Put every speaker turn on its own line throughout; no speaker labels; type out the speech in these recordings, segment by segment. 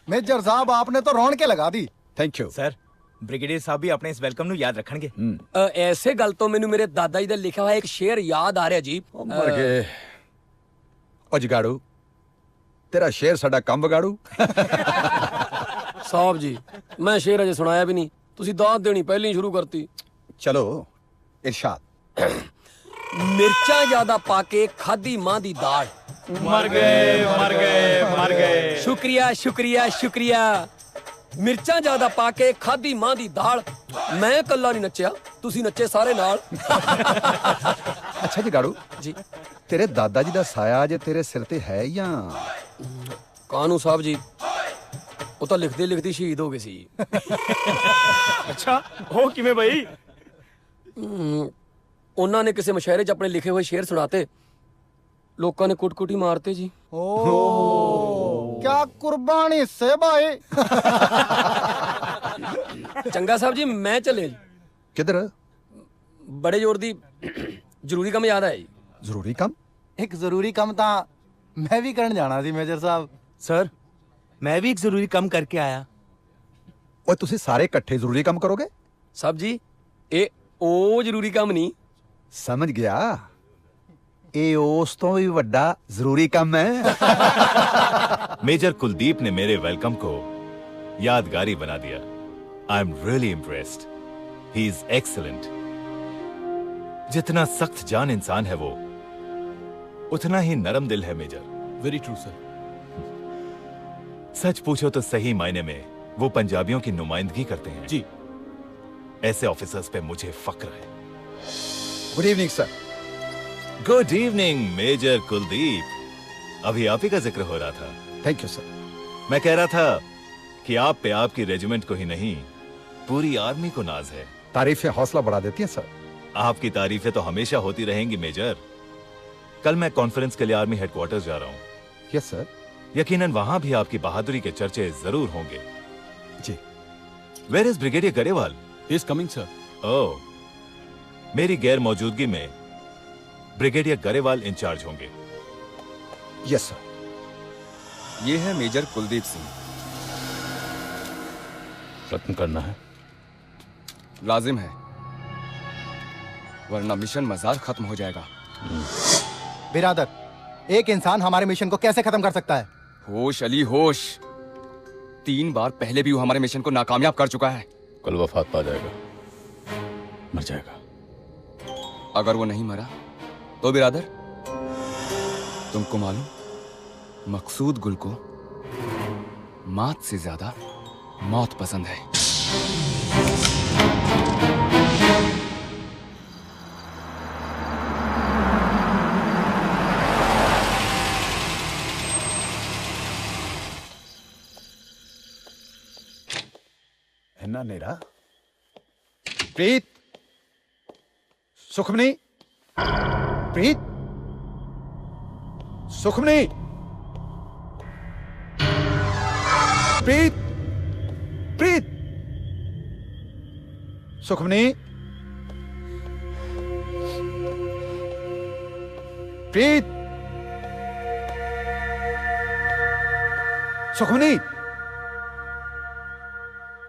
Major साहब आपने तो रौन के लगा दी।
थैंक यू
सर ब्रिगेडियर साहब भी अपने इस वेलकम ਨੂੰ ਯਾਦ ਰੱਖਣਗੇ।
ऐसे गल तो मैनू मेरे दादा जी ਦਾ लिखा हुआ एक शेर याद आ रहा जी।
मर गए ओ जगाड़ू तेरा शेर साडा काम बगाड़ू।
साहब जी मैं शेर अजे सुनाया भी नहीं, तुसी दाद देनी पहले ही शुरू करती।
चलो इरशाद।
मिर्चा ज्यादा पाके खादी मां दी दाल।
मर गए मर गए मर गए।
शुक्रिया शुक्रिया शुक्रिया। मिर्चा ज्यादा पाके खादी मां दी दाल। मैं कल्ला नहीं नच्चिया, तुसी नच्चे सारे नाल।
अच्छा जगाड़ू
जी
तेरे दादा जी दा साया जे तेरे सिर ते है या
कानू साहब जी ਉਹ ਤਾਂ ਲਿਖਦੇ ਲਿਖਦੇ ਸ਼ਹੀਦ ਹੋ ਗਏ ਸੀ।
ਅੱਛਾ ਉਹ ਕਿਵੇਂ ਬਈ?
ਉਹਨਾਂ ਨੇ ਕਿਸੇ ਮੁਸ਼ਾਇਰੇ 'ਚ ਆਪਣੇ ਲਿਖੇ ਹੋਏ ਸ਼ੇਰ ਸੁਣਾਤੇ, ਲੋਕਾਂ ਨੇ ਕੁੱਟ-ਕੁੱਟੀ ਮਾਰਤੇ ਜੀ।
क्या कुर्बानी से भाई।
ਚੰਗਾ ਸਾਹਿਬ ਜੀ ਮੈਂ ਚੱਲੇ ਜੀ।
किधर?
बड़े जोर दी जरूरी काम याद आया जी।
जरूरी काम?
एक जरूरी काम था मैं भी करन जाना सी मेजर साहब।
सर मैं भी एक जरूरी काम करके आया।
ओए तुसी सारे इकट्ठे जरूरी काम करोगे?
साहब जी ए ओ जरूरी काम नहीं।
समझ गया, ए उस तो भी बड़ा जरूरी काम है।
मेजर कुलदीप ने मेरे वेलकम को यादगारी बना दिया। आई am really impressed. He is excellent. जितना सख्त जान इंसान है वो उतना ही नरम दिल है मेजर।
Very true sir.
सच पूछो तो सही मायने में वो पंजाबियों की नुमाइंदगी करते हैं
जी।
ऐसे ऑफिसर्स पे मुझे फक्र है।
Good evening sir.
Good evening major Kuldeep. अभी आप ही का जिक्र हो रहा था।
Thank you sir.
मैं कह रहा था कि आप पे आपकी रेजिमेंट को ही नहीं पूरी आर्मी को नाज है।
तारीफें हौसला बढ़ा देती हैं सर।
आपकी तारीफें तो हमेशा होती रहेंगी मेजर। कल मैं कॉन्फ्रेंस के लिए आर्मी हेडक्वार्टर्स जा रहा हूँ।
Yes sir.
यकीनन वहां भी आपकी बहादुरी के चर्चे जरूर होंगे।
जी।
Where is brigadier Grewal?
He is coming sir.
Oh, मेरी गैर मौजूदगी में ब्रिगेडियर गरेवाल इंचार्ज होंगे।
Yes sir.
ये है मेजर कुलदीप सिंह।
खत्म करना है?
लाजिम है, वरना मिशन मजार खत्म हो जाएगा।
बिरादर, एक इंसान हमारे मिशन को कैसे खत्म कर सकता है?
होश अली होश। 3 बार पहले भी वो हमारे मिशन को नाकामयाब कर चुका है।
कल वफात पा जाएगा, मर जाएगा।
अगर वो नहीं मरा तो बिरादर, तुमको मालूम, मकसूद गुल को मात से ज्यादा मौत पसंद है।
इन्ना नेरा। प्रीत, सुखमनी, प्रीत, सुखमनी, प्रीत, प्रीत, सुखमनी, प्रीत, सुखमनी,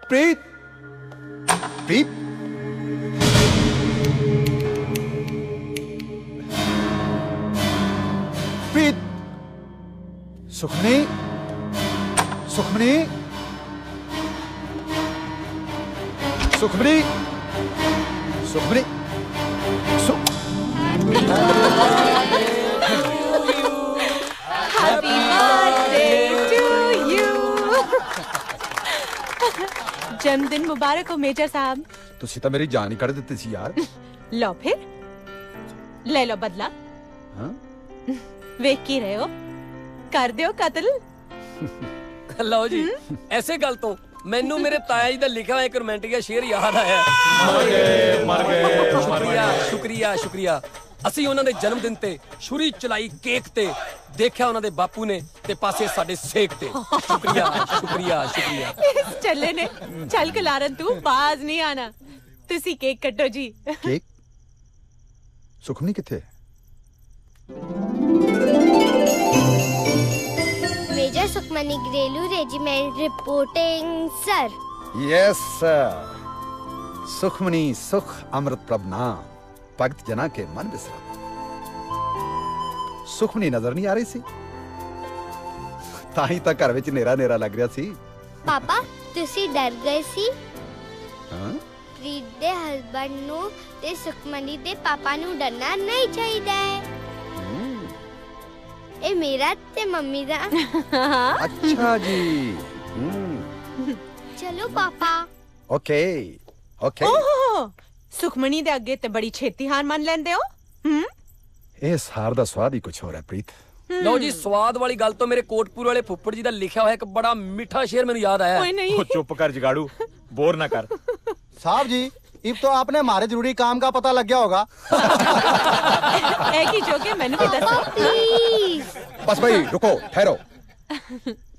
प्रीत, प्रीत, प्रीत, Sukhmani, Sukhmani, Sukhmani, Sukhmani,
Happy birthday to you. जन्मदिन मुबारक हो मेजर साहब।
तुसी तो मेरी जान ही कर देती सी यार।
लो फिर ले लो बदला।
हाँ?
वेख की रहे हो, कर दियो कत्ल।
ਲਓ ਜੀ ਐਸੇ ਗੱਲ ਤੋਂ ਮੈਨੂੰ ਮੇਰੇ ਤਾਇਆ ਜੀ ਦਾ ਲਿਖਿਆ ਹੋਇਆ ਇੱਕ ਰੋਮਾਂਟਿਕ ਸ਼ੇਰ ਯਾਦ ਆਇਆ।
मर गए मर गए मर
शुक्रिया
गए।
शुक्रिया शुक्रिया। ਅਸੀਂ ਉਹਨਾਂ ਦੇ ਜਨਮ ਦਿਨ ਤੇ ਛੁਰੀ ਚਲਾਈ ਕੇਕ ਤੇ, ਦੇਖਿਆ ਉਹਨਾਂ ਦੇ ਬਾਪੂ ਨੇ ਤੇ ਪਾਸੇ ਸਾਡੇ ਸੇਕ ਤੇ। ਸ਼ੁਕਰੀਆ ਸ਼ੁਕਰੀਆ ਸ਼ੁਕਰੀਆ।
इस चले ने चल कलारन तू बाज नहीं आना। तुसी केक कटो जी।
केक सुखमनी किथे?
मेजर सुखमनी घरेलू regiment reporting sir.
Yes sir. Sukhmani सुख अमृत प्रभ नाम, भगत जना के मन बिसरा। सुखमनी नजर नहीं आ रही सी, ताही तक घर विच नेरा नेरा लग रहा सी।
पापा तुसी डर गए सी?
हाँ?
प्रीत दे हस्बैंड नु ते सुखमनी दे पापा नु डरना नहीं चाहिए। ए मेरा ते मम्मी दा।
अच्छा जी।
चलो पापा।
Okay okay.
ओहो सुखमणी दे अगे ते बड़ी छेती हार मान लेंदे हो।
इस हार दा स्वाद ही कुछ हो रहा है प्रीत।
ਲਓ ਜੀ, ਸਵਾਦ ਵਾਲੀ ਗੱਲ ਤੋਂ ਮੇਰੇ ਕੋਟਪੂਰ ਵਾਲੇ ਫੁੱਫੜ ਜੀ ਦਾ ਲਿਖਿਆ ਹੋਇਆ ਇੱਕ ਬੜਾ ਮਿੱਠਾ ਸ਼ੇਰ ਮੈਨੂੰ ਯਾਦ ਆਇਆ।
ओए नहीं।
वो चुप कर जगाड़ू, बोर ना कर।
साहब जी, अब तो आपने हमारे जरूरी काम का पता लग गया होगा।
एक ही जोके मैंने भी दसा।
प्लीज।
बस भाई रुको, ठहरो।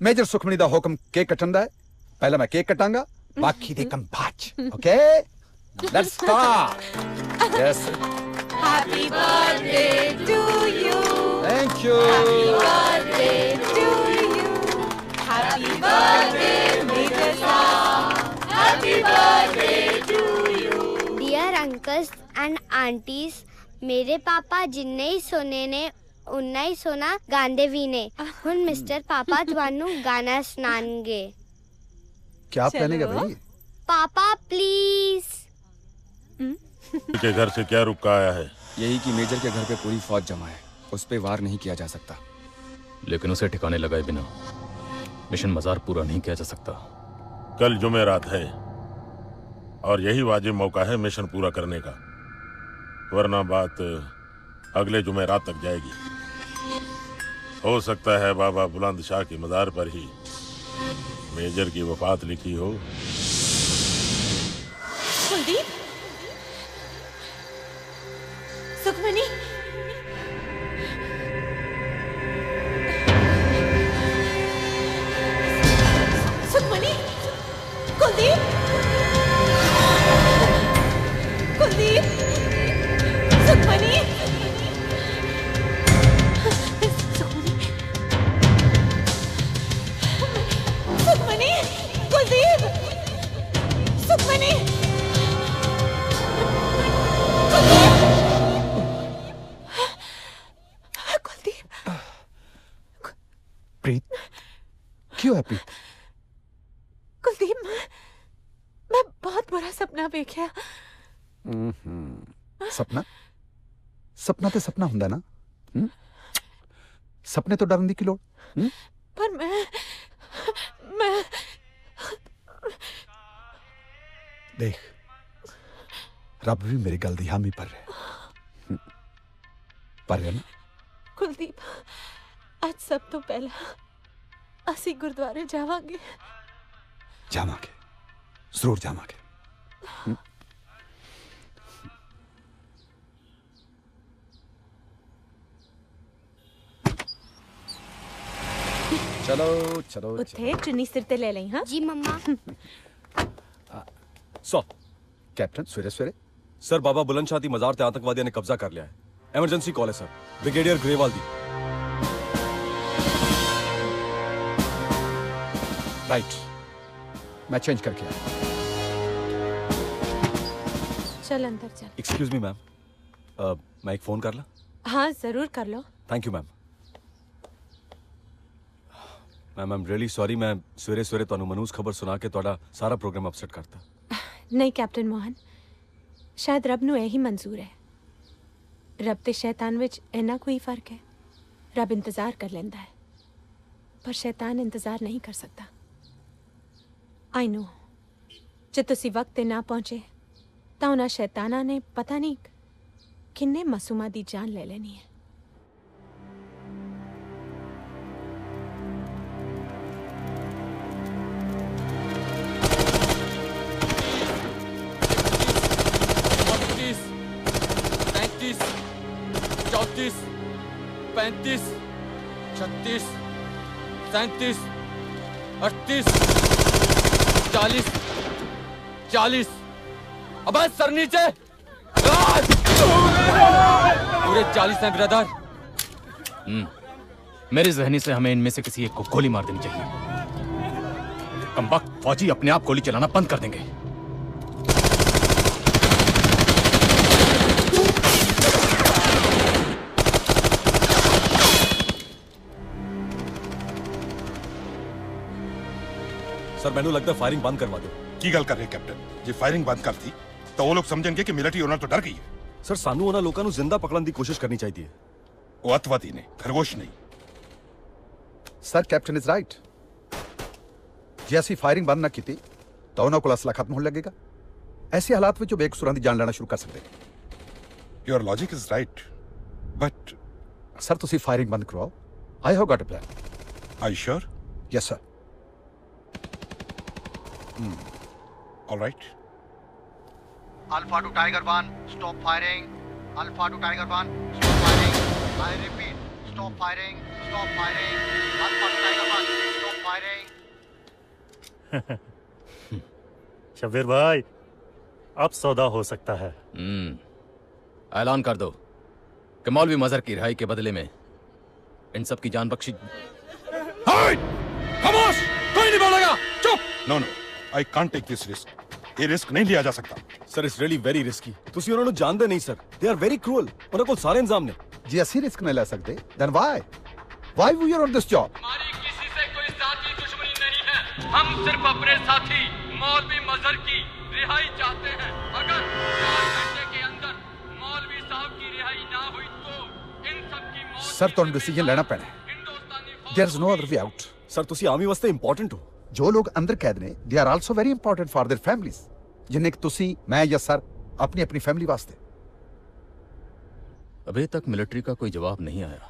मेजर सुखमनी दा हुक्म केक कटन दा है। पहले मैं केक कटांगा, बाकी दे कम बाच। Okay, let's start. Yes,
happy birthday to you.
Thank you.
Birthday to you. Happy birthday major साहब। Happy birthday to you.
Dear uncles and aunties, मेरे पापा जिन्ने ही सोने ने उन्ना ही सोना गांदे भी ने। हुन मिस्टर पापा तुहानू गाना सुनाएंगे।
क्या पहनेगा भाई?
पापा प्लीज।
के घर से क्या रुक का आया है?
यही कि मेजर के घर पे पूरी फौज जमा है, उस पे वार नहीं किया जा सकता।
लेकिन उसे ठिकाने लगाए बिना मिशन मजार पूरा नहीं किया जा सकता।
कल जुमेरात है और यही वाजिब मौका है मिशन पूरा करने का, वरना बात अगले जुमेरात तक जाएगी। हो सकता है बाबा बुलंद शाह की मजार पर ही मेजर की वफात लिखी हो।
कुलदीप, सुखमनी, सुखमनी, कुलदीप, कुलदीप, सुखमनी, सुखमनी, कुलदीप, सुखमनी, कुलदीप,
प्रीत, क्यों है प्रीत?
कुलदीप, मैं बहुत बुरा सपना देखा।
सपना सपना ते सपना हुंदा ना। सपने तो डरन दी की लोड़।
पर मैं
देख, रब भी मेरी गल दी हामी पर है। पर है ना?
कुलदीप, आज सब तो पहला असी गुरुद्वारे जावांगे।
जावांगे, जरूर जावांगे। चलो चलो
उठे चुन्नी सिर ते ले लई। हाँ
जी मम्मा।
सो
कैप्टन सवेरे सवेरे
सर, बाबा बुलंद शाह दी मजार ते आतंकवादियों ने कब्जा कर लिया है। इमरजेंसी कॉल है सर, ब्रिगेडियर ग्रेवाल दी।
राइट, मैं चेंज करके आया।
चल अंदर चल।
एक्सक्यूज मी मैम, मैं एक फोन कर ला?
हाँ जरूर कर लो।
Thank you ma'am. Ma'am I am really sorry, मैं सवेरे सवेरे ਤੁਹਾਨੂੰ ਮਨੂਸ ਖਬਰ ਸੁਣਾ ਕੇ ਤੁਹਾਡਾ ਸਾਰਾ ਪ੍ਰੋਗਰਾਮ ਅਪਸੈਟ ਕਰਤਾ।
नहीं कैप्टन मोहन, शायद रब ਨੂੰ ਇਹੀ ਮਨਜ਼ੂਰ ਹੈ। ਰੱਬ ਤੇ ਸ਼ੈਤਾਨ ਵਿੱਚ ਇੰਨਾ ਕੋਈ ਫਰਕ ਹੈ। ਰੱਬ ਇੰਤਜ਼ਾਰ ਕਰ ਲੈਂਦਾ ਹੈ, ਪਰ ਸ਼ੈਤਾਨ ਇੰਤਜ਼ਾਰ ਨਹੀਂ ਕਰ ਸਕਦਾ। ਆਈ ਨੋ, ਜੇ ਤੁਸੀਂ ਵਕਤ ਤੇ ਨਾ ਪਹੁੰਚੇ ਤਾਂ ਉਹਨਾਂ ਸ਼ੈਤਾਨਾਂ ਨੇ ਪਤਾ ਨਹੀਂ ਕਿੰਨੇ ਮਾਸੂਮਾਂ ਦੀ ਜਾਨ ਲੈ ਲੈਣੀ ਹੈ।
35, 36, 37, 38, 40, 40। अब सर नीचे। पूरे 40 हैं ब्रदर।
मेरी जहनी से हमें इनमें से किसी एक को गोली मार देनी चाहिए। कमबख्त फौजी अपने आप गोली चलाना बंद कर देंगे।
सर मैंने लगता है फायरिंग बंद करवा दो।
की गल कर रहे कैप्टन, जे फायरिंग बंद करती तो वो लोग समझेंगे कि मिलिट्री ओनर तो डर गई है।
सर सानू ਉਹਨਾਂ ਲੋਕਾਂ ਨੂੰ ਜ਼ਿੰਦਾ ਪਕੜਨ ਦੀ ਕੋਸ਼ਿਸ਼ ਕਰਨੀ ਚਾਹੀਦੀ ਹੈ।
वो अतवादी ने, खरगोश नहीं।
Sir captain is right. जे ਅਸੀਂ फायरिंग बंद ना की तो ਉਹਨਾਂ ਕੋਲ ਅਸਲਾ ਖਤਮ ਹੋਣ ਲੱਗੇਗਾ। ऐसे हालात में जो बेकसूरां दी जान लेना शुरू कर सकते।
Your logic is right, but
sir ਤੁਸੀਂ फायरिंग बंद करवाओ। I have got a plan.
Are you sure?
Yes sir.
Alright.
Alpha to Tiger 1, stop firing. Alpha to Tiger 1, stop firing. I repeat, stop firing. Stop firing. Alpha to Tiger 1, stop firing.
Shabbir भाई, अब सौदा हो सकता है।
ऐलान कर दो कि मौलवी मजहर की रिहाई के बदले में इन सब की जान बख्शी।
खामोश, कोई नहीं बोलेगा। चुप।
No no, I can't take this risk. ये रिस्क नहीं लिया जा सकता।
Sir it's really very risky. ਤੁਸੀਂ ਉਹਨਾਂ ਨੂੰ ਜਾਣਦੇ ਨਹੀਂ sir. They are very cruel. ਉਹਨਾਂ ਕੋਲ ਸਾਰੇ ਇੰਜ਼ਾਮ ਨੇ।
ਜੇ ਅਸੀਂ ਰਿਸਕ ਨਹੀਂ ਲੈ ਸਕਦੇ then why we are on this job?
हमारी किसी से कोई जाती दुश्मनी नहीं है। हम सिर्फ अपने साथी मौलवी मजहर की रिहाई चाहते हैं। अगर 4 घंटे के अंदर मौलवी साहब की रिहाई ना हुई तो इन सब की मौत।
सर ਤੁਹਾਨੂੰ डिसीजन लेना पैना है। There is no other way out।
Sir ਤੁਸੀਂ ਆਰਮੀ ਵਾਸਤੇ ਇੰਪੋਰਟੈਂਟ ਹੋ।
जो लोग अंदर कैद ने they are also very important for their families। जिन्हें कि तुसी, मैं या सर अपनी अपनी फैमिली वास्ते।
अभी तक मिलिट्री का कोई जवाब नहीं आया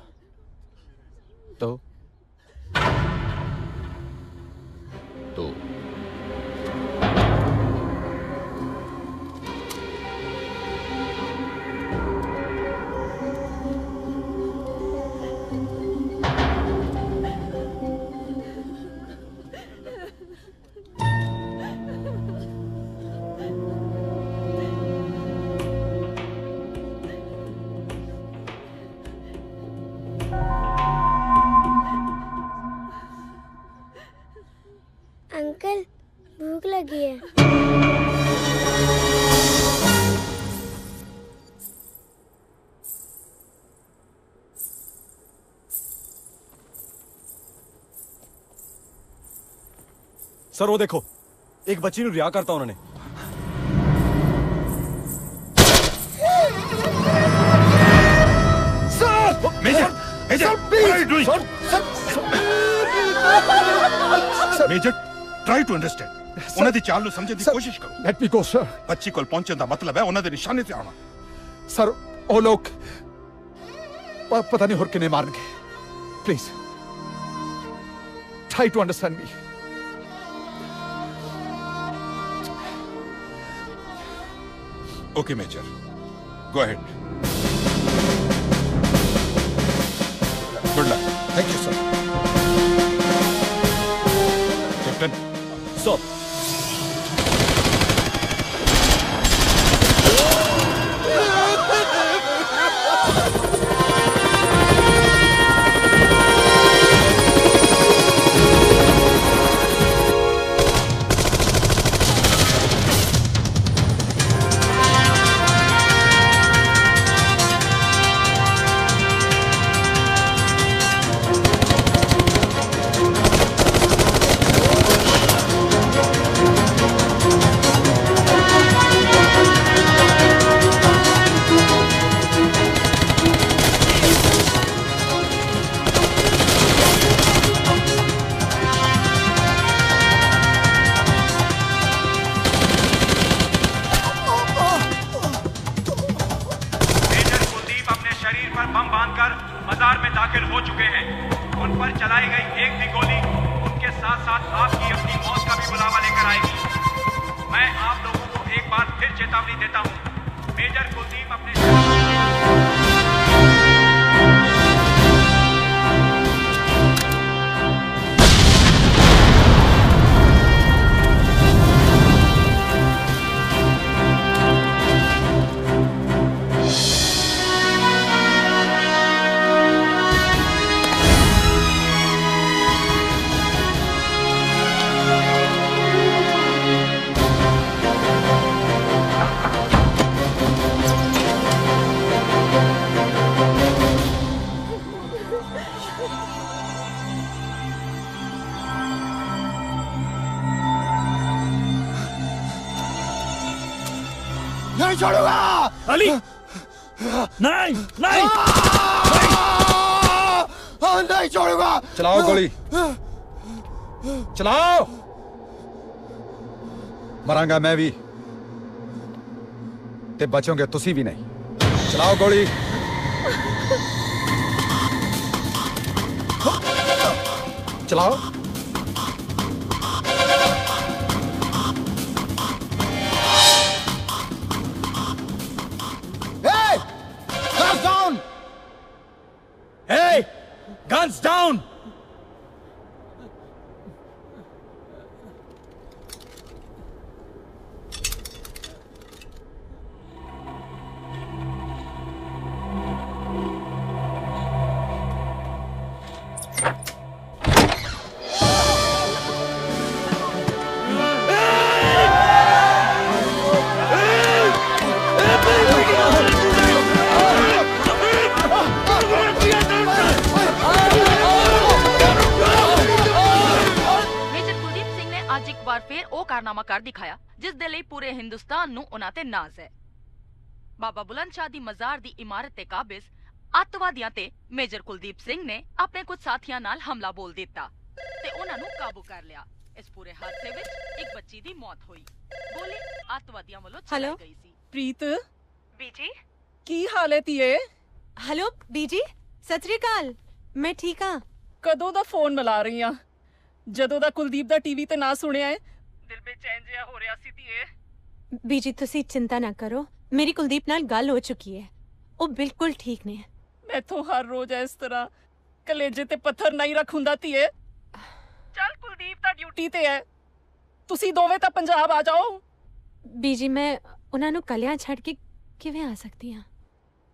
तो
अंकल भूख लगी है।
सर वो देखो एक बच्ची ਨੂੰ ਰਿਆ ਕਰਤਾ ਉਹਨਾਂ ਨੇ।
Major, major, what are you doing? Major, try to understand। ਉਹਨਾਂ ਦੀ ਚਾਲ ਨੂੰ ਸਮਝਣ ਦੀ ਕੋਸ਼ਿਸ਼ ਕਰੋ।
Let me go sir।
ਬੱਚੀ ਕੋਲ ਪਹੁੰਚਣ ਦਾ ਮਤਲਬ ਹੈ ਉਹਨਾਂ ਦੇ ਨਿਸ਼ਾਨੇ ਤੇ ਆਉਣਾ।
सर वो लोग पता नहीं और किन्हें मारनगे। Please try to understand me.
Okay major, go ahead. Good luck.
Thank you sir.
Captain
sir
मजार में दाखिल हो चुके हैं। उन पर चलाई गई एक भी गोली उनके साथ साथ आपकी अपनी मौत का भी बुलावा लेकर आएगी। मैं आप लोगों को एक बार फिर चेतावनी देता हूं। मेजर कुलदीप अपने
छोड़ूंगा।
अली नहीं नहीं
नहीं छोड़ूंगा। चलाओ गोली, चलाओ। मरांगा मैं भी ते बचोगे तुसी भी नहीं। चलाओ गोली। चलाओ। Hey! Guns down!
Hey! Guns down!
कारनामा कर दिखाया जिस दे ਲਈ पूरे हिंदुस्तान ਨੂੰ ਉਹਨਾਂ ਤੇ ਨਾਜ਼ ਹੈ। ਬਾਬਾ ਬੁਲੰਦ ਸ਼ਾਹ ਦੀ ਮਜ਼ਾਰ ਦੀ ਇਮਾਰਤ ਤੇ ਕਾਬਿਜ਼ ਅੱਤਵਾਦੀਆਂ ਤੇ ਮੇਜਰ ਕੁਲਦੀਪ ਸਿੰਘ ਨੇ ਆਪਣੇ ਕੁਝ ਸਾਥੀਆਂ ਨਾਲ ਹਮਲਾ ਬੋਲ ਦਿੱਤਾ ਤੇ ਉਹਨਾਂ ਨੂੰ ਕਾਬੂ ਕਰ ਲਿਆ। ਇਸ ਪੂਰੇ ਹਾਦਸੇ ਵਿੱਚ ਇੱਕ ਬੱਚੀ ਦੀ ਮੌਤ ਹੋਈ। ਗੋਲੀ ਅੱਤਵਾਦੀਆਂ ਵੱਲੋਂ ਚਲਾਈ ਗਈ ਸੀ।
ਪ੍ਰੀਤ
ਬੀਜੀ
ਕੀ ਹਾਲ ਹੈ ਧੀਏ?
हेलो बीजी सत श्री अकाल। मैं ठीक हाँ।
ਕਦੋਂ ਦਾ ਫੋਨ ਮਿਲਾ ਰਹੀ ਆ। ਜਦੋਂ ਦਾ ਕੁਲਦੀਪ ਦਾ ਟੀਵੀ ਤੇ ਨਾਂ ਸੁਣਿਆ ਹੈ ਦਿਲ ਬੇਚੈਨ ਜਿਹਾ ਹੋ ਰਿਹਾ ਸੀ ਧੀਏ।
बीजी तुसी चिंता ना करो, मेरी कुलदीप नाल गल हो चुकी है। वो बिल्कुल ठीक ने।
ਮੈਥੋਂ ਹਰ ਰੋਜ਼ ਇਸ ਤਰ੍ਹਾਂ ਕਲੇਜੇ ਤੇ ਪੱਥਰ ਨਹੀਂ ਰੱਖ ਹੁੰਦਾ ਧੀਏ। ਚੱਲ ਕੁਲਦੀਪ ਤਾਂ ਡਿਊਟੀ ਤੇ ਹੈ, ਤੁਸੀਂ ਦੋਵੇਂ ਤਾਂ ਪੰਜਾਬ ਆ ਜਾਓ।
बीजी मैं ਉਹਨਾਂ ਨੂੰ ਕੱਲਿਆਂ ਛੱਡ ਕੇ ਕਿਵੇਂ ਆ ਸਕਦੀ ਹਾਂ?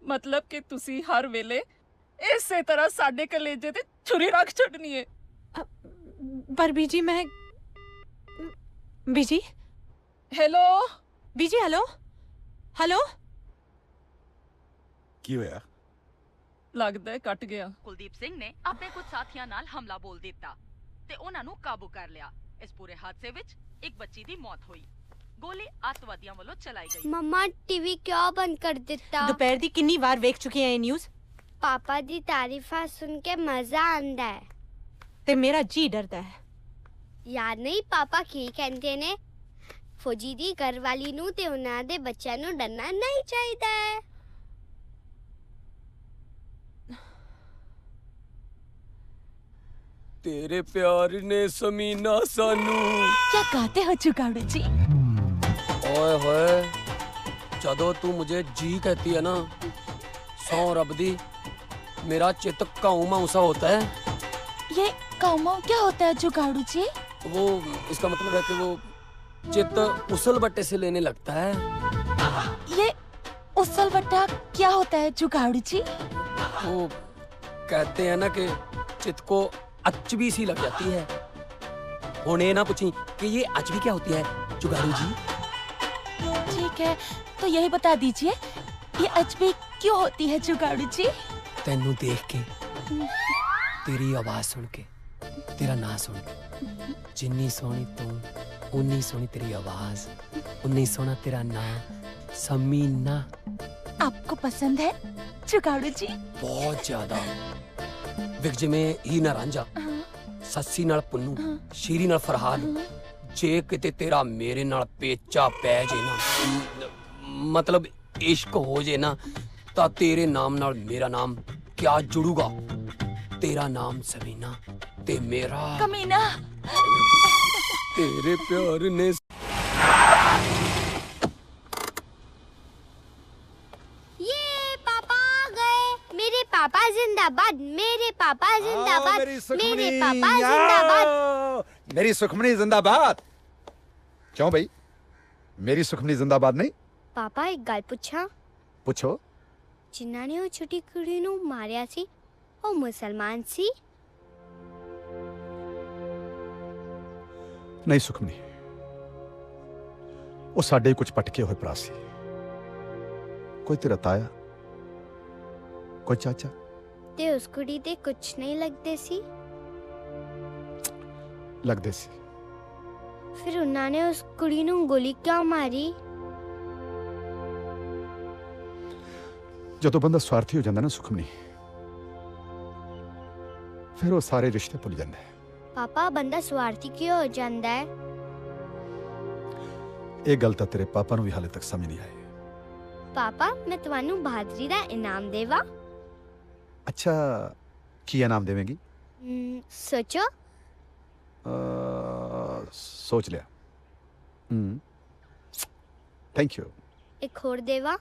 ਮਤਲਬ ਕਿ ਤੁਸੀਂ ਹਰ ਵੇਲੇ ਇਸੇ ਤਰ੍ਹਾਂ ਸਾਡੇ ਕਲੇਜੇ ਤੇ ਛੁਰੀ ਰੱਖ ਛੱਡਣੀ ਹੈ।
पर बीजी मैं बीजी
हेलो
बीजी हेलो हेलो
ਕੀ ਹੋਇਆ?
ਲੱਗਦਾ ਹੈ ਕੱਟ ਗਿਆ।
ਕੁਲਦੀਪ ਸਿੰਘ ਨੇ ਆਪਣੇ ਕੁਝ ਸਾਥੀਆਂ ਨਾਲ ਹਮਲਾ ਬੋਲ ਦਿੱਤਾ ਤੇ ਉਹਨਾਂ ਨੂੰ ਕਾਬੂ ਕਰ ਲਿਆ। ਇਸ ਪੂਰੇ ਹਾਦਸੇ ਵਿੱਚ ਇੱਕ ਬੱਚੀ ਦੀ ਮੌਤ ਹੋਈ। ਗੋਲੀ ਅੱਤਵਾਦੀਆਂ ਵੱਲੋਂ ਚਲਾਈ ਗਈ।
मम्मा टीवी क्यों बंद कर दिता?
दोपहर दी किन्नी बार वेख चुके हैं न्यूज़।
पापा दी तारीफा सुन के मजा आंदा है
ते मेरा जी डरदा है।
याद नहीं पापा की कहते ने फौजी दी घरवाली नू ते उन्हां दे बच्चों नू डरना नहीं चाहिए।
तेरे प्यार ने समीना सानू।
क्या गाते हो जुगाड़ू जी?
ओए होए, जदों तू मुझे जी कहती है ना, सौ रब दी मेरा चित्त काऊ माऊ सा होता है।
ये काऊ क्या होता है जुगाड़ू जी?
वो इसका मतलब है कि वो चित्त उसल बट्टे से लेने लगता है।
ये उसल बट्टा क्या होता है जुगाड़ू जी?
वो कहते हैं ना कि चित्त को अचबी सी लग जाती है। उन्हें ना पूछी कि ये अचबी क्या होती है जुगाड़ू जी।
ठीक है, तो यही बता दीजिए ये अचबी क्यों होती है जुगाड़ू जी?
तेनू देख के, तेरी आवाज सुन के, तेरा नाम सुन के, जिन्नी सोहनी तू उन्नी सोहनी तेरी आवाज, उन्नी सोहना तेरा नाम समीना।
आपको पसंद है जुगाड़ू जी?
बहुत ज्यादा। विक जिवें ही ना रांझा, सस्सी नाल पुन्नू, शीरी नाल फरहाद। जे किते तेरा मेरे नाल पेचा पै जे ना, मतलब इश्क हो जे ना, ता तेरे नाम नाल मेरा नाम क्या जुड़ूगा? तेरा नाम समीना ते मेरा
कमीना।
तेरे प्यार ने।
ये पापा आ गए। मेरे पापा जिंदाबाद, मेरे पापा जिंदाबाद, मेरे पापा जिंदाबाद।
मेरी सुखमनी जिंदाबाद। क्यों भाई, मेरी सुखमनी जिंदाबाद नहीं?
पापा एक गल पूछा?
पूछो।
जिन्ना ने वो छोटी कुड़ी नू मारिया सी, वो मुसलमान सी?
नहीं सुखमनी, वो साडे ही कुछ पटके हुए भरा सी। कोई तेरा ताया, कोई चाचा।
ते उस कुड़ी ते कुछ नहीं लगदे सी?
लगदे सी।
फिर उन्होंने उस कुड़ी नू गोली क्यों मारी?
ਜਦੋਂ ਬੰਦਾ ਸਵਾਰਥੀ ਹੋ ਜਾਂਦਾ ਨਾ ਸੁਖਮਨੀ, ਫਿਰ ਉਹ ਸਾਰੇ ਰਿਸ਼ਤੇ ਭੁੱਲ ਜਾਂਦਾ ਹੈ।
ਪਾਪਾ ਬੰਦਾ ਸਵਾਰਥੀ ਕਿਉਂ ਹੋ ਜਾਂਦਾ ਹੈ?
ਇਹ ਗੱਲ ਤਾਂ ਤੇਰੇ ਪਾਪਾ ਨੂੰ ਵੀ ਹਾਲੇ ਤੱਕ ਸਮਝ ਨਹੀਂ ਆਈ।
ਪਾਪਾ ਮੈਂ ਤੁਹਾਨੂੰ ਬਹਾਦਰੀ ਦਾ ਇਨਾਮ ਦੇਵਾਂ?
ਅੱਛਾ, ਕੀ ਇਨਾਮ ਦੇਵੇਂਗੀ?
सोचो।
सोच लिया। Thank you.
एक और देवा।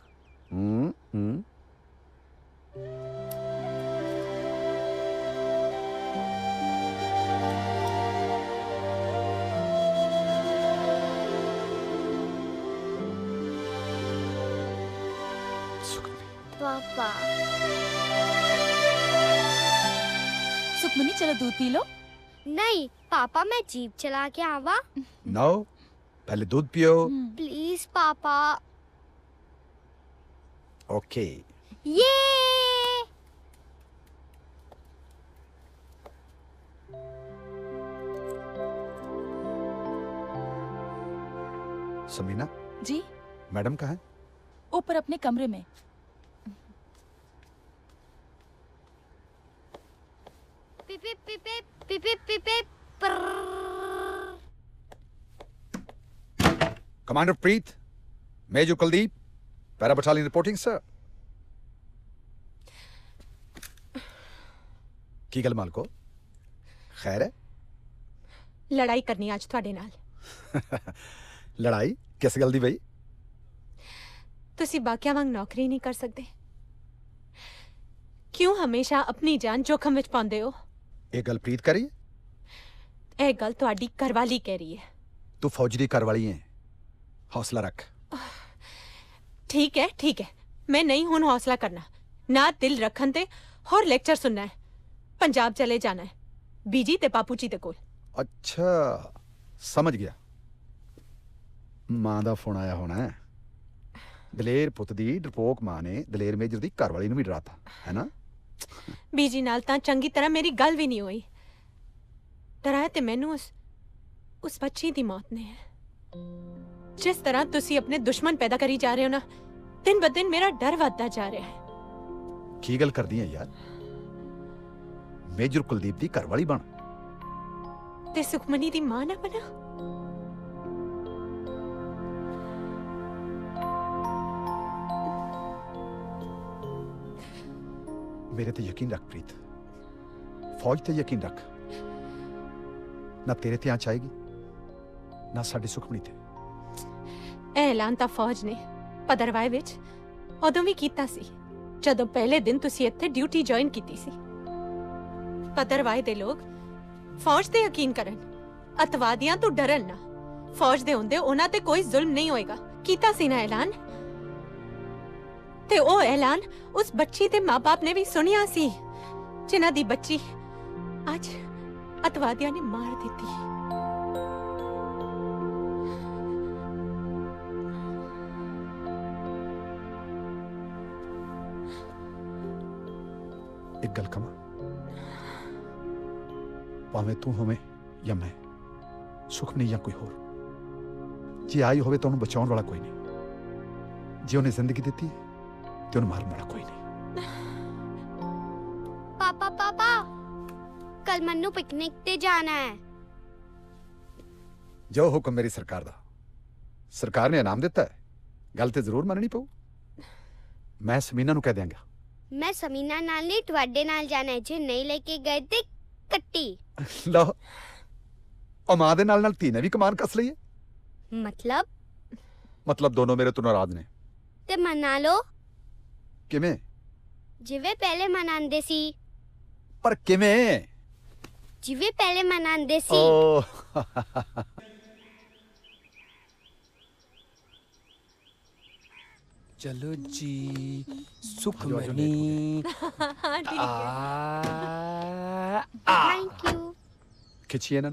पापा।
सुखमनी चलो दूध पी लो।
नहीं पापा, मैं जीप चला के आवा।
नो, पहले दूध पियो।
प्लीज पापा।
ओके।
ये
समीना
जी,
मैडम कहाँ है?
ऊपर अपने कमरे में।
पिपे पिपे पिपे पिपे।
Commander Preet, major Kuldeep, para battalion reporting sir. की गल मालको, खैर है?
लड़ाई करनी आज थोड़े नाल।
लड़ाई किस गल दी बई?
तुसी बाकियां वांग नौकरी नहीं कर सकते? क्यों हमेशा अपनी जान जोखम विच पाउंदे हो?
ये गल प्रीत करी?
ਇਹ ਗੱਲ ਤੁਹਾਡੀ ਘਰਵਾਲੀ ਕਹਿ ਰਹੀ ਹੈ।
तू फौज दी घरवाली है, हौसला रख।
ठीक है, मैं नहीं हूं हौसला करना, ना दिल रखन ते होर लेक्चर सुनना है। पंजाब चले जाना है, बीजी ते बापू जी दे कोल।
अच्छा, समझ गया। मां दा फोन आया होना है। दलेर पुत दी डरपोक मां ने दलेर मेजर दी घरवाली नूं भी डराता है ना?
बीजी नाल तां चंगी तरह मेरी गल भी नहीं हुई। डराया ते मैनू उस बच्ची दी मौत ने है। जिस तरह तुसी अपने दुश्मन पैदा करी जा रहे हो ना, दिन ब दिन मेरा डर बढ़ता जा रहा है।
की गल करदी है यार? मेजर कुलदीप दी घरवाली बन
ते सुखमनी दी मां ना बना।
मेरे ते यकीन रख प्रीत, फौज ते यकीन रख। ना तेरे ते आंच आएगी, ना साडी सुखमनी ते।
ऐलान तां फौज ने पदरवाए विच उदों भी कीता सी, जदों पहले दिन तुसी इत्थे ड्यूटी ज्वाइन कीती सी। पदरवाए दे लोग फौज ते यकीन करन, अतवादियां तो डरन ना। फौज दे हुंदे उन्हां ते कोई जुल्म नहीं होएगा, कीता सी ना ऐलान। ते ओ ऐलान उस बच्ची दे मां बाप ने भी सुनिया सी, जिन्हां दी बच्ची आज अतवादियां ने मार दी।
एक गल कमा, भावें तू होवे या मैं, सुखमनी या कोई होर, जे आई होवे तो उन्हें बचाउण वाला कोई नहीं। जे उन्हें जिंदगी दी ते उन्हें मारन वाला कोई नहीं।
पापा पापा, कल मन्नू पिकनिक ते जाना है।
जो हुक्म मेरी सरकार दा। सरकार ने इनाम दिता है, गल ते जरूर मननी पऊ। मैं समीना नूं कह देंगा।
मैं समीना नाल नहीं तुहाडे नाल जाना है। जे नहीं लेके गए ते कट्टी।
लो, और मां दे नाल धी ने भी कमान कस लई है। मतलब दोनों मेरे तो नाराज ने।
ते मना लो।
किवें?
जिवें पहले मनांदे सी।
पर किवें?
जिवें पहले मनांदे सी।
चलो जी सुखमनी।
Thank you.
खिंचिए ना।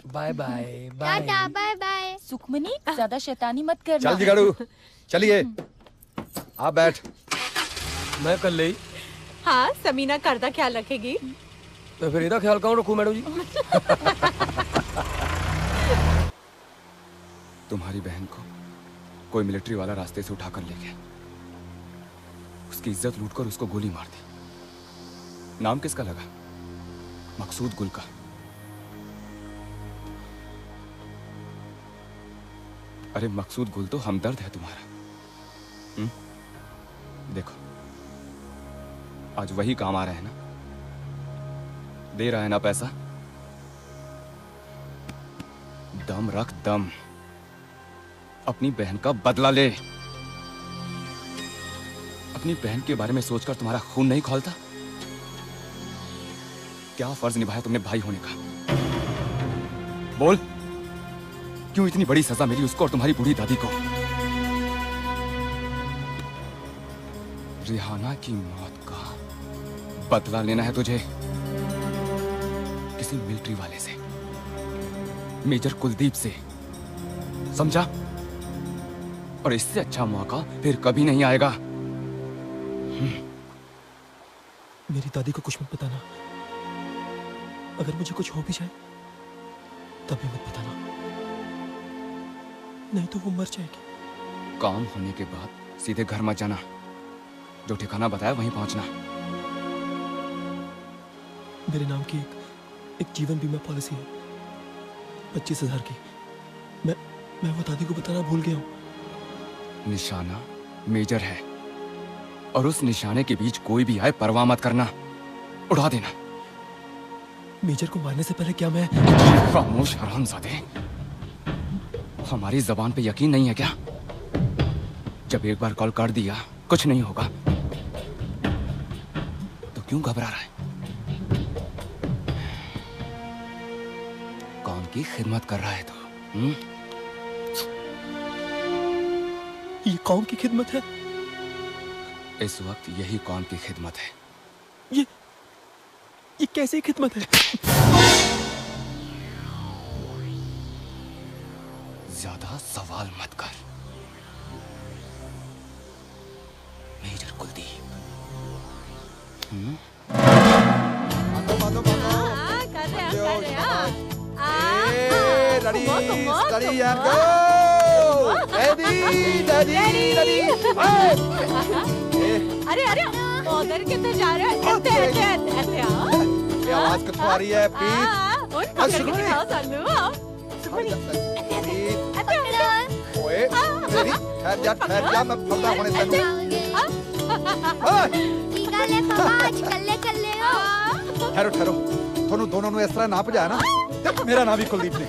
Bye bye
tata bye bye.
Sukhmani ज्यादा शैतानी मत करना।
चल जिगाड़ू, चलिए आ बैठ।
मैं कल ले।
हाँ, समीना घर दा ख्याल रखेगी।
तो फिर इहदा ख्याल कौन रखू मैडम जी?
तुम्हारी बहन को कोई मिलिट्री वाला रास्ते से उठाकर ले गया। उसकी इज्जत लूटकर उसको गोली मार दी। नाम किसका लगा? मकसूद गुल का। अरे मकसूद गुल तो हमदर्द है तुम्हारा। देखो आज वही काम आ रहा है ना, दे रहा है ना पैसा। दम रख दम, अपनी बहन का बदला ले। अपनी बहन के बारे में सोचकर तुम्हारा खून नहीं खौलता? क्या फर्ज निभाया तुमने भाई होने का? बोल, क्यों इतनी बड़ी सजा मिली उसको और तुम्हारी बूढ़ी दादी को? रिहाना की मौत का बदला लेना है तुझे किसी मिलिट्री वाले से, मेजर कुलदीप से, समझा? और इससे अच्छा मौका फिर कभी नहीं आएगा।
मेरी दादी को कुछ मत बताना। अगर मुझे कुछ हो भी जाए तब भी मत बताना, नहीं तो वो मर जाएगी।
काम होने के बाद सीधे घर मत जाना, जो ठिकाना बताया वहीं पहुंचना।
मेरे नाम की एक जीवन बीमा पॉलिसी है 25,000 की। मैं वो दादी को बताना भूल गया हूँ।
निशाना मेजर है और उस निशाने के बीच कोई भी आए परवाह मत करना, उड़ा देना।
मेजर को मारने से पहले क्या मैं...
खामोश हरामजादे, हमारी जबान पे यकीन नहीं है क्या? जब एक बार कॉल कर दिया कुछ नहीं होगा तो क्यों घबरा रहा है? कौन की खिदमत कर रहा है तो?
ये कौम की खिदमत है?
इस वक्त यही कौम की खिदमत है।
ये कैसी खिदमत है?
ज्यादा सवाल मत कर। मेजर कुलदीप।
अरे अरे उधर किधर जा रहे हो?
ये आवाज कितनी आ रही है? ओए तेरी ठहर जा मैं फलदा होने तेनू। ठहरो ठहरो, थोनू दोनों ने इस तरह ना भजाया ना, मेरा नाम भी कुलदीप ने।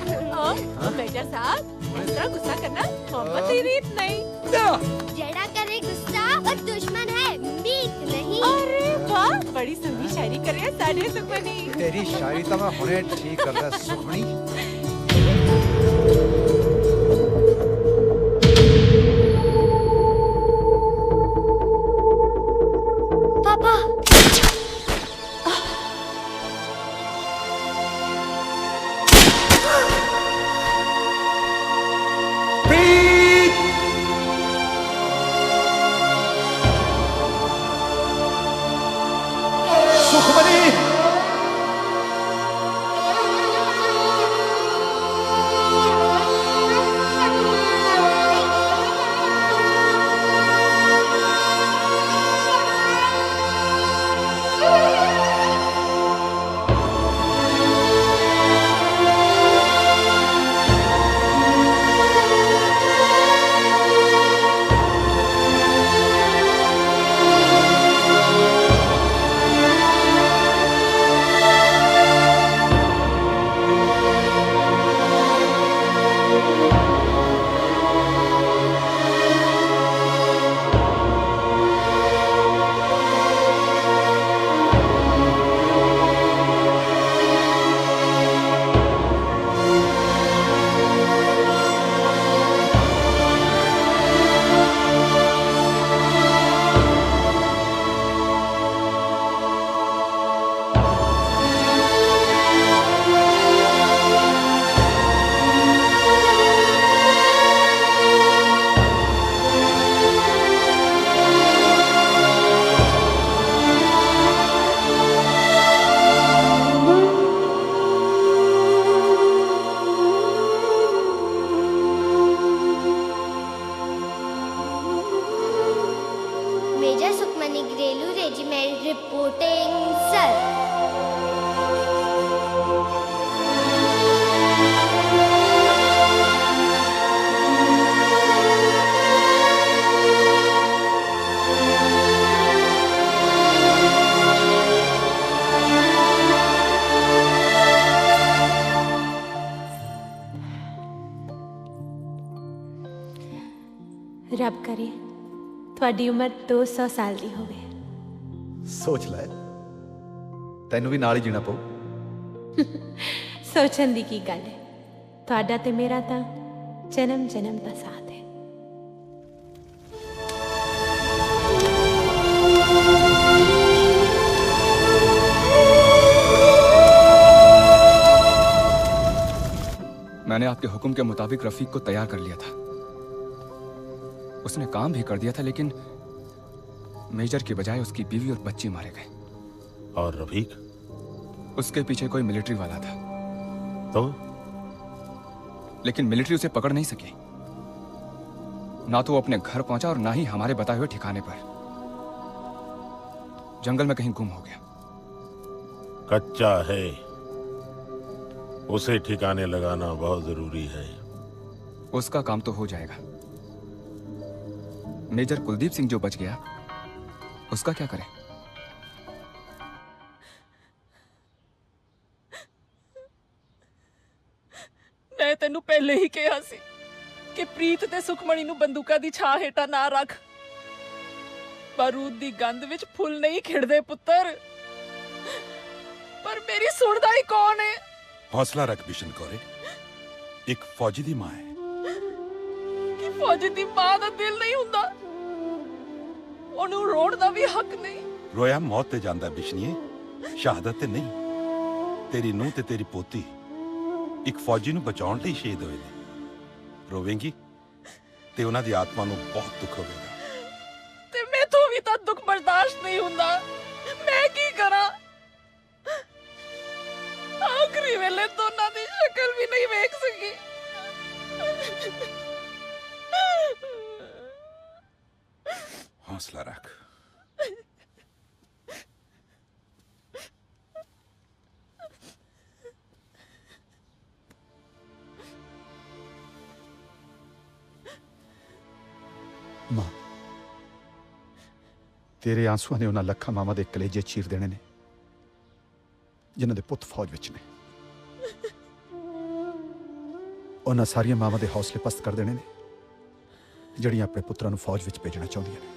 मेजर साहब इस तरह गुस्सा करना मोहब्बत की रीत नहीं।
जड़ा करे गुस्सा और दुश्मन है मीत नहीं।
अरे वाह, बड़ी सुंदर शायरी कर रहे हैं साढ़े सुखमनी।
तेरी शायरी तो मैं हुने ठीक करदा सुखमनी।
पापा
रब करे ਤੁਹਾਡੀ ਉਮਰ 200 ਸਾਲ ਦੀ ਹੋਵੇ।
ਸੋਚ ਲੈ, ਤੈਨੂੰ ਵੀ ਨਾਲ ਹੀ ਜੀਣਾ ਪਊ।
ਸੋਚਣ ਦੀ ਕੀ ਗੱਲ ਹੈ, ਤੁਹਾਡਾ ਤੇ ਮੇਰਾ ਤਾਂ ਜਨਮ ਜਨਮ ਦਾ ਸਾਥ ਹੈ।
मैंने आपके हुक्म के मुताबिक रफीक को तैयार कर लिया था। उसने काम भी कर दिया था, लेकिन मेजर की बजाय उसकी बीवी और बच्चे मारे गए।
और रफीक?
उसके पीछे कोई मिलिट्री वाला था।
तो?
लेकिन मिलिट्री उसे पकड़ नहीं सकी। ना तो वो अपने घर पहुंचा और ना ही हमारे बताए हुए ठिकाने पर। जंगल में कहीं गुम हो गया।
कच्चा है, उसे ठिकाने लगाना बहुत जरूरी है।
उसका काम तो हो जाएगा। मेजर कुलदीप सिंह जो बच गया, उसका क्या करें?
मैं तेनू पहले ही कहा सी कि प्रीत ते सुखमणी नू बंदूका दी छां हेठा ना रख। बारूद दी गंध विच फुल नहीं खिड़दे पुत्तर। पर मेरी सुनदा ही कौन है?
हौसला रख बिशन कौरे, एक फौजी दी मां है।
कि फौजी दी मां दा दिल नहीं हुंदा, ओनू रोण दा भी हक नहीं।
रोया मौत ते जांदा बिशनीए, शहादत ते नहीं। तेरी नूंह ते तेरी पोती एक फौजी नू बचाउण लई शहीद होए ने। रोवेंगी ते उन्हां दी आत्मा नू बहुत दुख होवेगा।
ते मैथों भी तां दुख बर्दाश्त नहीं हुंदा। मैं की करा? आखिरी वेले दोनों दी शक्ल भी नहीं वेख सकी।
हौसला रख।
मां, तेरे आंसुओं ने उन्हां लखां मावां दे कलेजे चीर देने ने जिन्हां दे पुत्त फौज विच ने। उन्हां सारियां मावां दे हौसले पस्त कर देने ने जड़ियां अपने पुत्रां नूं फौज विच भेजना चाहुंदियां ने।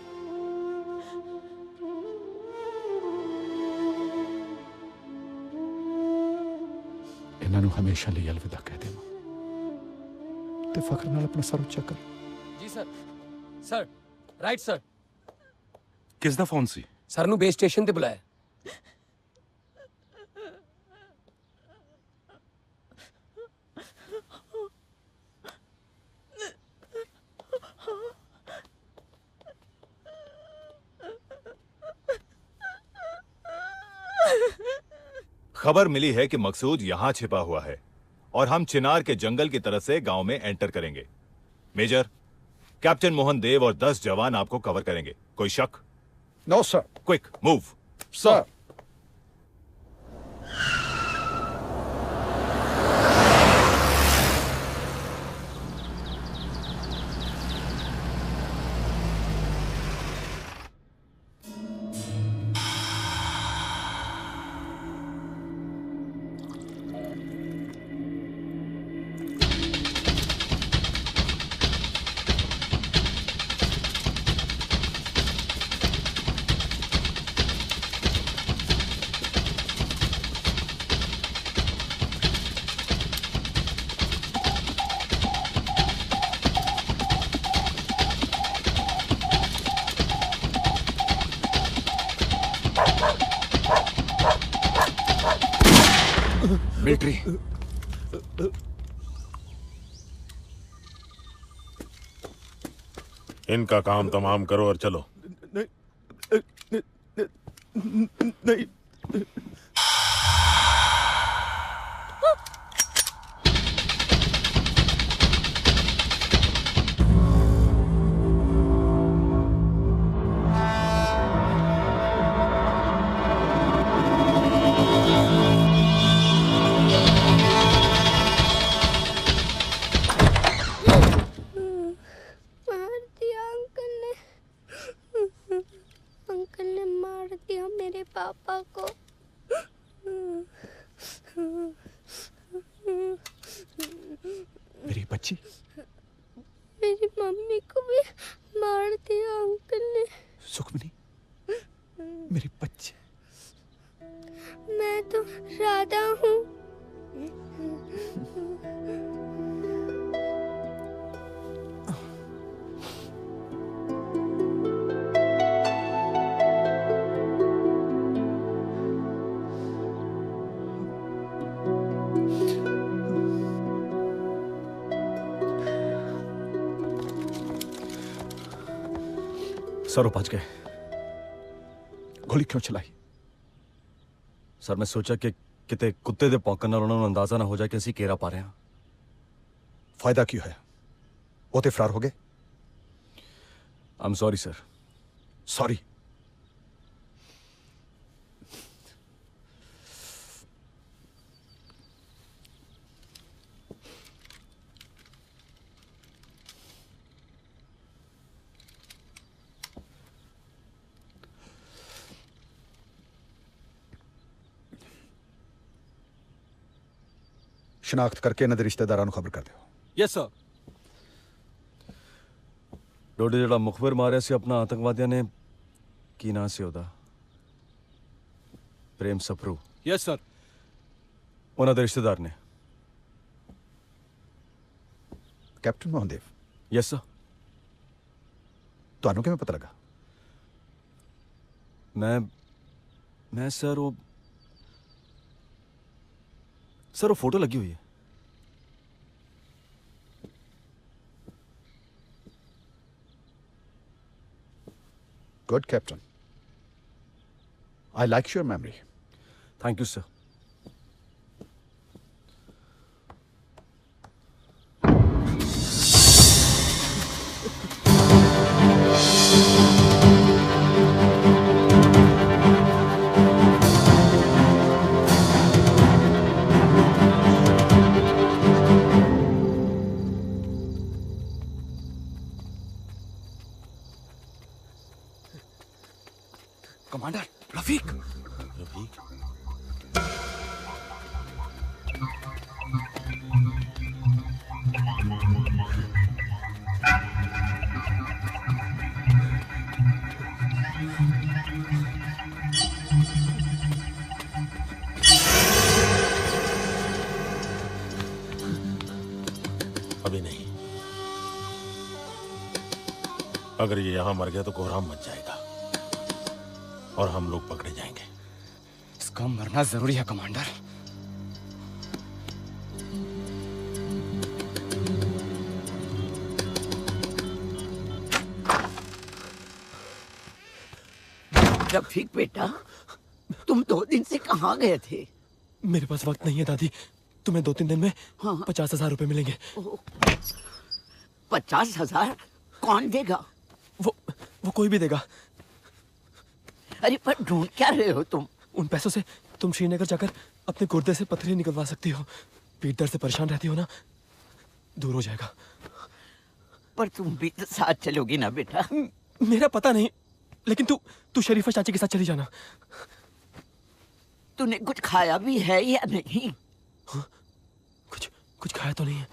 इन्हां नूं हमेशा लई अलविदा कह दे मां, ते फख्र नाल अपना सर उच्चा कर।
जी सर। Sir, right sir.
किस दा फोन सी?
सर नूं बेस स्टेशन ते बुलाया।
खबर मिली है कि मकसूद यहां छिपा हुआ है और हम चिनार के जंगल की तरफ से गांव में एंटर करेंगे। मेजर, कैप्टन मोहन देव और 10 जवान आपको कवर करेंगे। कोई शक?
No sir.
Quick move
sir.
Military.
इनका काम तमाम करो और चलो।
नहीं।
पापा को।
मेरी बच्ची,
मेरी मम्मी को भी चाहता हूँ।
सर वो बच गए।
गोली क्यों चलाई?
सर मैं सोचा कि किते कुत्ते दे भौंकण नाल उन्हां नूं अंदाजा ना हो जाए कि ਅਸੀਂ घेरा पा रहे हैं।
फायदा क्यों है? वो तो फरार हो गए।
I am sorry sir.
Sorry? शनाख्त करके इन्हां दे रिश्तेदारां नूं खबर कर दिओ।
Yes sir. डोडे ਜਿਹੜਾ ਮੁਖਬਰ ਮਾਰਿਆ ਸੀ ਆਪਣਾ ਆਤੰਕਵਾਦੀਆਂ ਨੇ, ਕੀ ਨਾਂ ਸੀ ਉਹਦਾ? ਪ੍ਰੇਮ ਸਪਰੂ।
Yes sir.
ਉਹਨਾਂ ਦੇ ਰਿਸ਼ਤੇਦਾਰ ਨੇ।
कैप्टन मोहनदेव।
Yes sir.
ਤੁਹਾਨੂੰ ਕਿਵੇਂ ਪਤਾ ਲੱਗਾ?
मैं सर वो फोटो लगी हुई है।
Good captain, I like your memory.
Thank you sir.
Commander Rafiq.
अभी नहीं। अगर ये यहां मर गया तो कोहराम मच जाएगा और हम लोग पकड़े जाएंगे।
इसका मरना जरूरी है कमांडर।
रफीक बेटा, तुम 2 दिन से कहाँ गए थे?
मेरे पास वक्त नहीं है दादी। तुम्हें 2-3 दिन में 50,000 रुपए मिलेंगे।
50,000? कौन देगा?
वो कोई भी देगा।
अरे पर ढूंढ क्या रहे हो तुम?
उन पैसों से तुम श्रीनगर जाकर अपने गुर्दे से पत्थरी निकलवा सकती हो। पीठ दर्द से परेशान रहती हो ना, दूर हो जाएगा।
पर तुम भी तो साथ चलोगी ना बेटा?
मेरा पता नहीं, लेकिन तू शरीफा चाची के साथ चली जाना।
तूने कुछ खाया भी है या नहीं?
कुछ खाया तो नहीं है।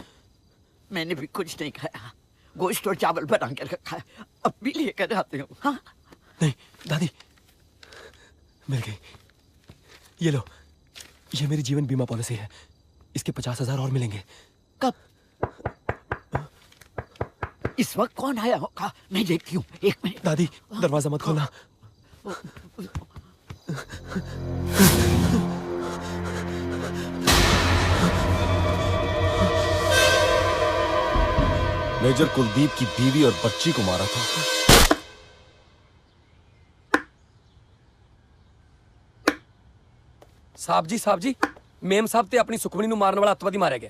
मैंने भी कुछ नहीं खाया। गोश्त और चावल बना कर रखा है, अब भी लेकर आते हो। हाँ?
नहीं दादी, मिल गई। ये लो, ये मेरी जीवन बीमा पॉलिसी है। इसके 50,000 और मिलेंगे।
कब? इस वक्त कौन आया होगा? मैं देखती हूँ। 1 मिनट।
दादी दरवाजा मत खोलना।
मेजर कुलदीप की बीवी और बच्ची को मारा था।
साहब जी, मेम साहब ते अपनी सुखमणी नूं मारन वाला अतवादी मारे गए।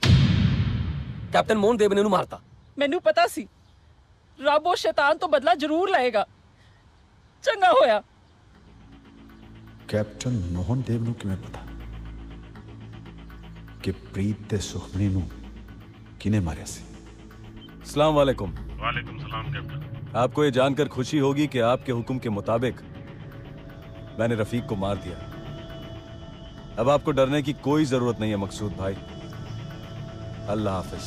कैप्टन मोहन देव ने उन्हें मारता।
मैनू पता सी रब और शैतान तो बदला जरूर लाएगा। चंगा होया।
कैप्टन मोहन देव नूं किवें पता कि प्रीत ते सुखमणी नूं किने मारिया सी?
अस्सलाम वालेकुम।
वालेकुम सलाम कैप्टन।
आपको ये जानकर खुशी होगी कि आपके हुक्म के मुताबिक मैंने रफीक को मार दिया। अब आपको डरने की कोई जरूरत नहीं है मकसूद भाई। अल्लाह हाफिज।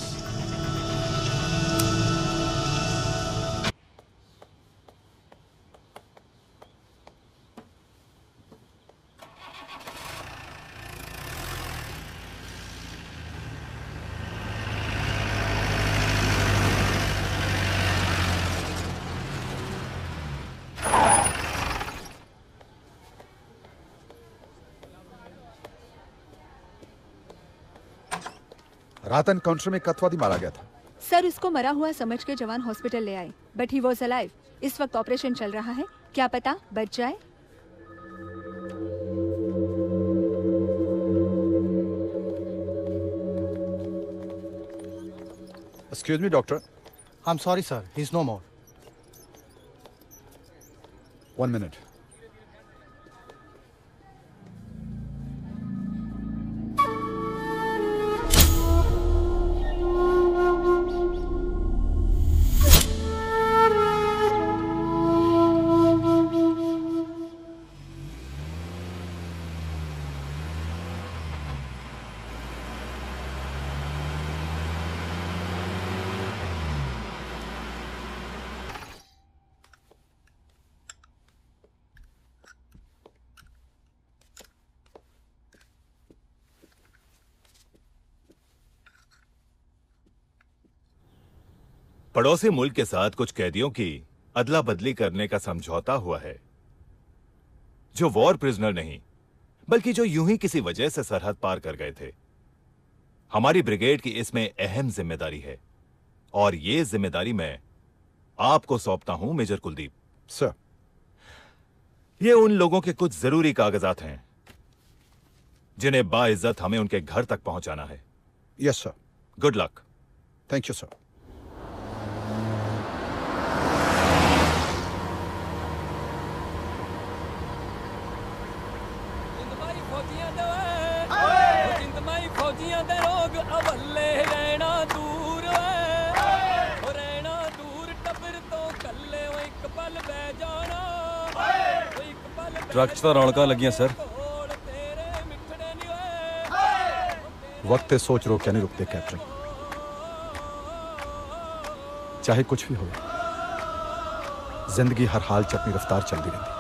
रात एनकाउंटर में कथवादी मारा गया था।
सर उसको मरा हुआ समझ के जवान हॉस्पिटल ले आए, बट ही वॉज अलाइव। इस वक्त ऑपरेशन चल रहा है, क्या पता बच जाए।
Excuse me, doctor.
I'm sorry, sir. He's no more.
1 minute.
पड़ोसी मुल्क के साथ कुछ कैदियों की अदला बदली करने का समझौता हुआ है, जो वॉर प्रिजनर नहीं बल्कि जो यूं ही किसी वजह से सरहद पार कर गए थे। हमारी ब्रिगेड की इसमें अहम जिम्मेदारी है और ये जिम्मेदारी मैं आपको सौंपता हूं, मेजर कुलदीप।
सर,
ये उन लोगों के कुछ जरूरी कागजात हैं जिन्हें बाइज्जत हमें उनके घर तक पहुंचाना है।
Yes sir.
Good luck.
Thank you sir.
Truck च तां रौनकां लगियां सर।
वक्त ते सोच रो क्या नहीं रुकते कैप्टन, चाहे कुछ भी हो, जिंदगी हर हाल च अपनी रफ्तार चलती रहती।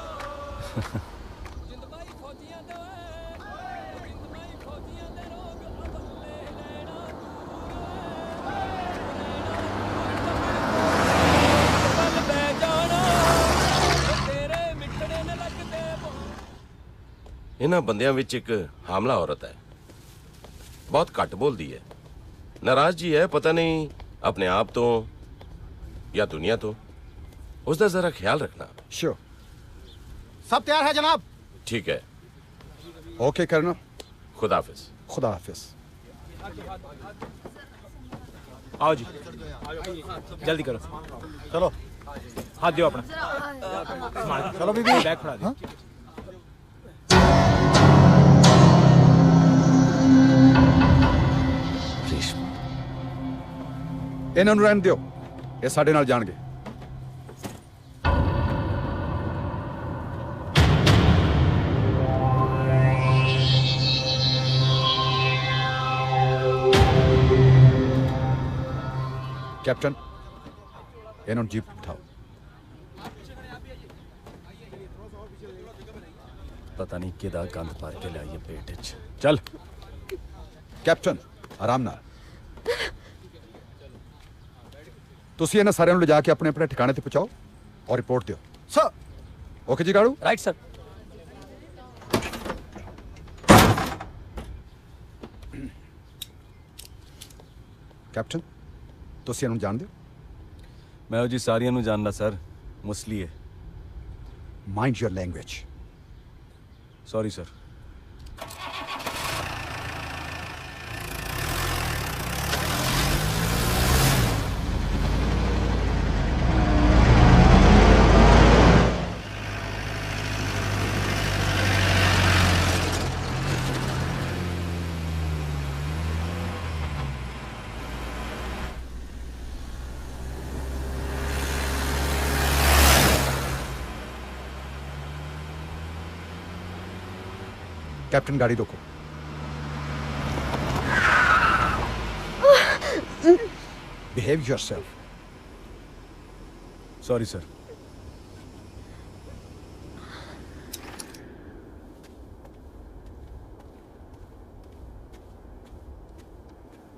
इन्हां बंदियां विच एक हामला औरत है, बहुत घट बोलती है, नाराज जी है, पता नहीं अपने आप तो या दुनिया तो। उसका जरा ख्याल रखना।
श्योर।
सब तैयार है जनाब।
ठीक है।
ओके करना।
खुदा हाफिज।
खुदा हाफिज।
आओ जी, जल्दी करो। चलो, हाथ दियो अपना।
चलो बीबी,
बैग फड़ा दो।
ਇਹਨਾਂ ਨੂੰ ਰਹਿਣ ਦਿਓ, ਇਹ ਸਾਡੇ ਨਾਲ ਜਾਣਗੇ। कैप्टन, ਇਹਨਾਂ ਨੂੰ जीप बिठाओ।
पता नहीं किदा गंद भर के लाइए पेट च। चल
कैप्टन, आराम नाल। ਤੁਸੀਂ ਇਹਨਾਂ ਸਾਰਿਆਂ ਨੂੰ ਲਿਜਾ ਕੇ ਆਪਣੇ ਆਪਣੇ ਠਿਕਾਣੇ ਤੇ ਪਹੁੰਚਾਓ ਔਰ ਰਿਪੋਰਟ ਦਿਓ।
ਸਰ।
ਓਕੇ ਜੀ ਗਾੜੂ।
Right sir.
कैप्टन, ਤੁਸੀਂ ਇਹਨੂੰ ਜਾਣਦੇ ਹੋ?
मैं जी सारियां नू जानना सर, मुसली है।
Mind your language.
Sorry sir.
Captain, गाड़ी रोको। Behave yourself.
Sorry sir.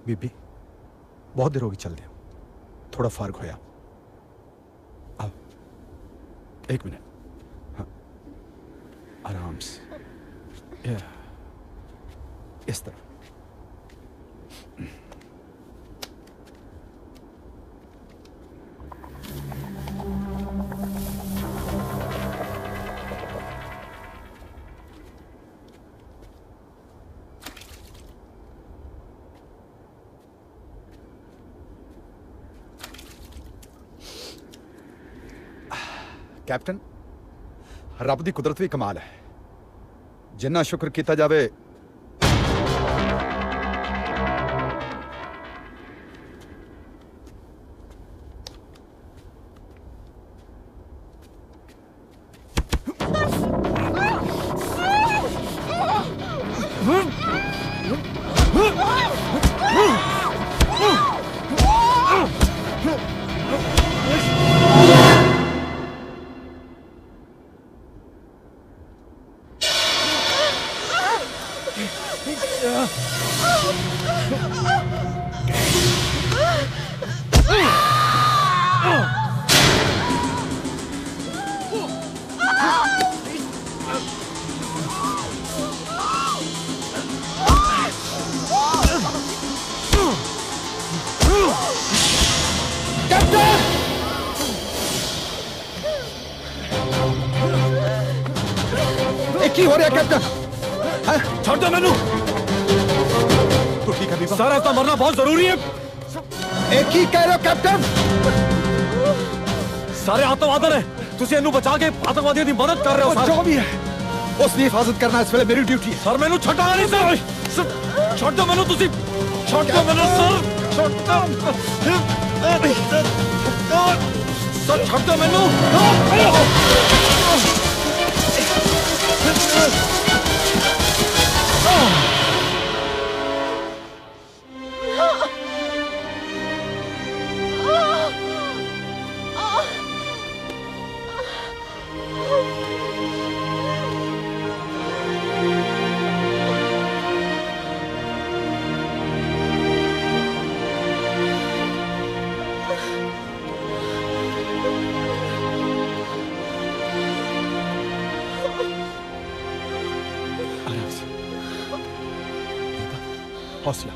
बीबी, बहुत देर होगी चल दिया, थोड़ा फर्क होया। आओ, एक मिनट। हाँ, आराम से। इस तरह। कैप्टन रब दी कुदरत भी कमाल है, जिन्ना शुक्र किया जावे की हो रहा कैप्टन?
छोड़ दो मैनू।
तो ठीक है
सर, ऐसा मरना बहुत जरूरी है।
एक ही कह रहे हो कैप्टन?
सारे आतंकवादी ने तुझे इन्हू बचा के आतंकवादियों की मदद कर रहे हो।
जो भी है उसकी हिफाजत करना इस वेले मेरी ड्यूटी है।
सर मैनू छड्डा नहीं सर, छोड़ दो मैनू, तुसी छोड़ दो मैनू सर, छोड़ दो सर, छोड़ दो मैनू।
हौसला।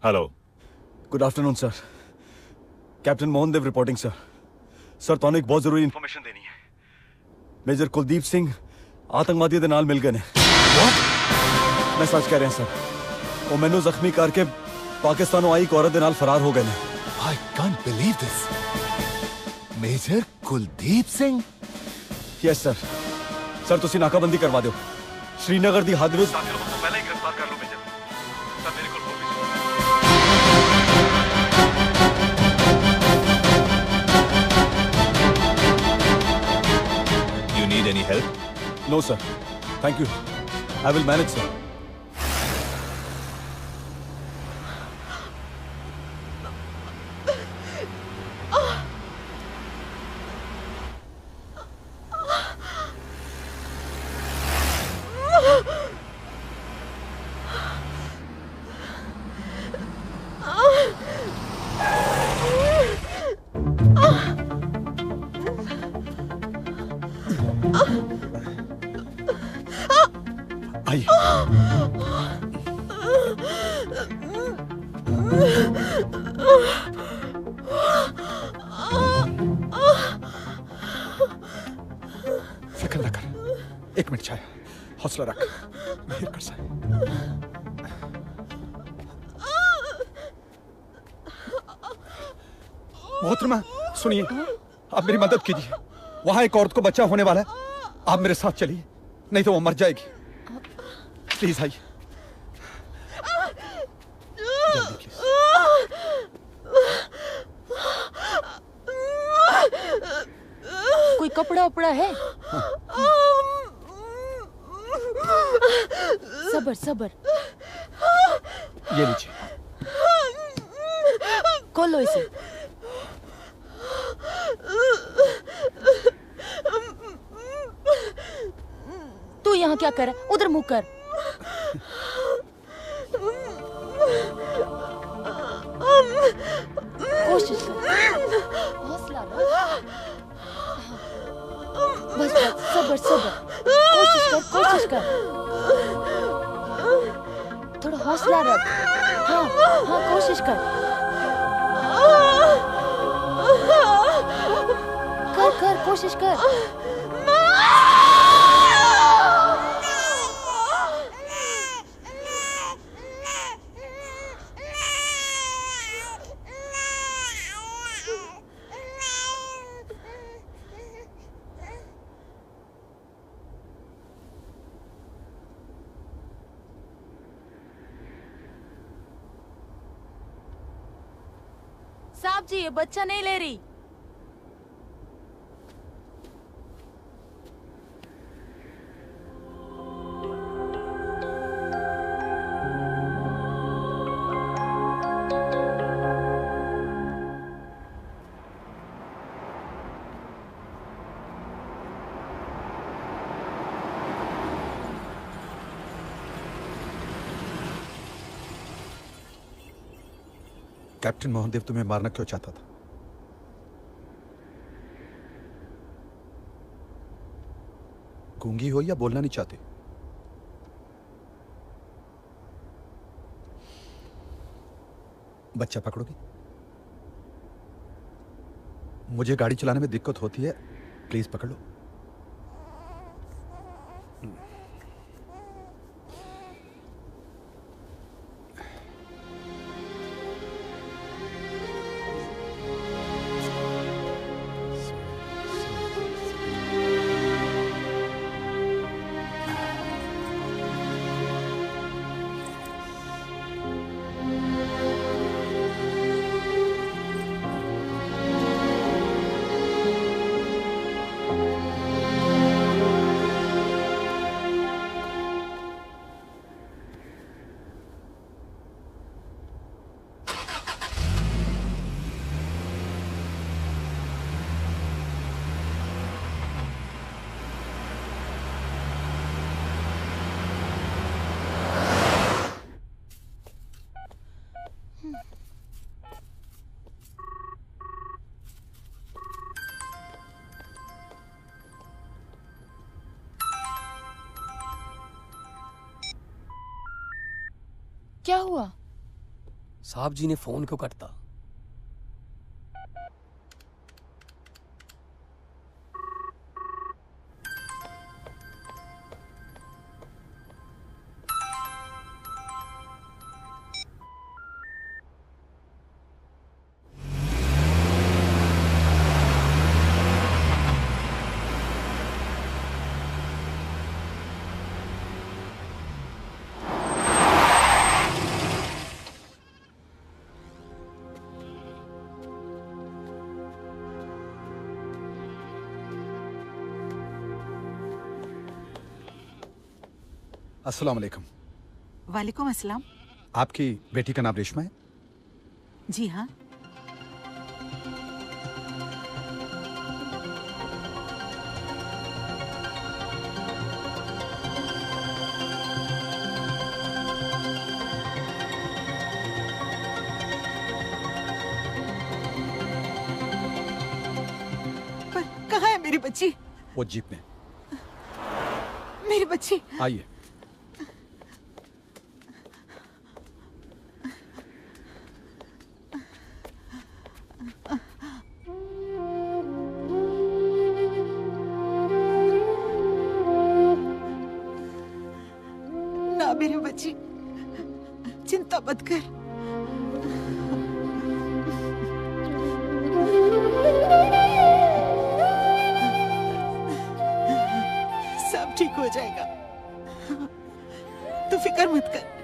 Hello, good afternoon sir. Captain Mohan Dev reporting sir. Sir ਤੁਹਾਨੂੰ ਇੱਕ ਬਹੁਤ ਜ਼ਰੂਰੀ ਇਨਫੋਰਮੇਸ਼ਨ ਦੇਣੀ ਹੈ। ਮੇਜਰ ਕੁਲਦੀਪ ਸਿੰਘ ਆਤੰਕਵਾਦੀਆਂ ਦੇ ਨਾਲ ਮਿਲ ਗਏ ਨੇ। ਮੈਂ ਸੱਚ ਕਹਿ ਰਿਹਾ ਸਰ, ਉਹ ਮੈਨੂੰ ਜ਼ਖਮੀ ਕਰਕੇ ਪਾਕਿਸਤਾਨੋਂ ਆਈ ਇੱਕ ਔਰਤ ਦੇ ਨਾਲ ਫਰਾਰ ਹੋ ਗਏ ਨੇ।
I can't believe this. Major Kuldeep Singh?
Yes sir. Sir ਤੁਸੀਂ ਨਾਕਾਬੰਦੀ ਕਰਵਾ ਦਿਓ। श्रीनगर ਦੀ ਹੱਦ ਵਿੱਚ ਦਾਖਲ ਹੋਣ ਤੋਂ ਪਹਿਲਾਂ ਹੀ ਗ੍ਰਿਫਤਾਰ ਕਰ ਲਓ ਮੇਜਰ। ਸਰ ਮੇਰੇ ਕੋਲ ਹੋਰ
You need any help?
No sir, thank you. I will manage sir.
फिक्र न कर, एक मिनट छाया, हौसला रख, मेहर कर साहब। मोहतरमा सुनिए, आप मेरी मदद कीजिए। वहां एक औरत को बच्चा होने वाला है, आप मेरे साथ चलिए, नहीं तो वो मर जाएगी। प्लीज आइए जल्दी प्लीज।
कोई कपड़ा उपड़ा है? सबर सबर।
ये लीजिए।
खोलो इसे। तू यहाँ क्या कर रहा है? उधर मुंह कर। कोशिश कर, हौसला रख। बस बस, सबर सबर। कोशिश कर। थोड़ा हौसला रख। हाँ हाँ, कोशिश कर। कर कोशिश कर। साहब जी, ये बच्चा नहीं ले रही।
कैप्टन मोहनदेव तुम्हें मारना क्यों चाहता था? गूंगी हो या बोलना नहीं चाहते? बच्चा पकड़ोगी? मुझे गाड़ी चलाने में दिक्कत होती है, प्लीज पकड़ लो।
क्या हुआ?
साहब जी ने फोन क्यों कटता?
अस्सलाम वालेकुम।
वालेकुम अस्सलाम।
आपकी बेटी का नाम रेशमा है?
जी हाँ। पर कहाँ है मेरी बच्ची?
वो जीप में।
मेरी बच्ची।
आइए।
ना मेरी बच्ची, चिंता मत कर। सब ठीक हो जाएगा, तू फिक्र मत कर।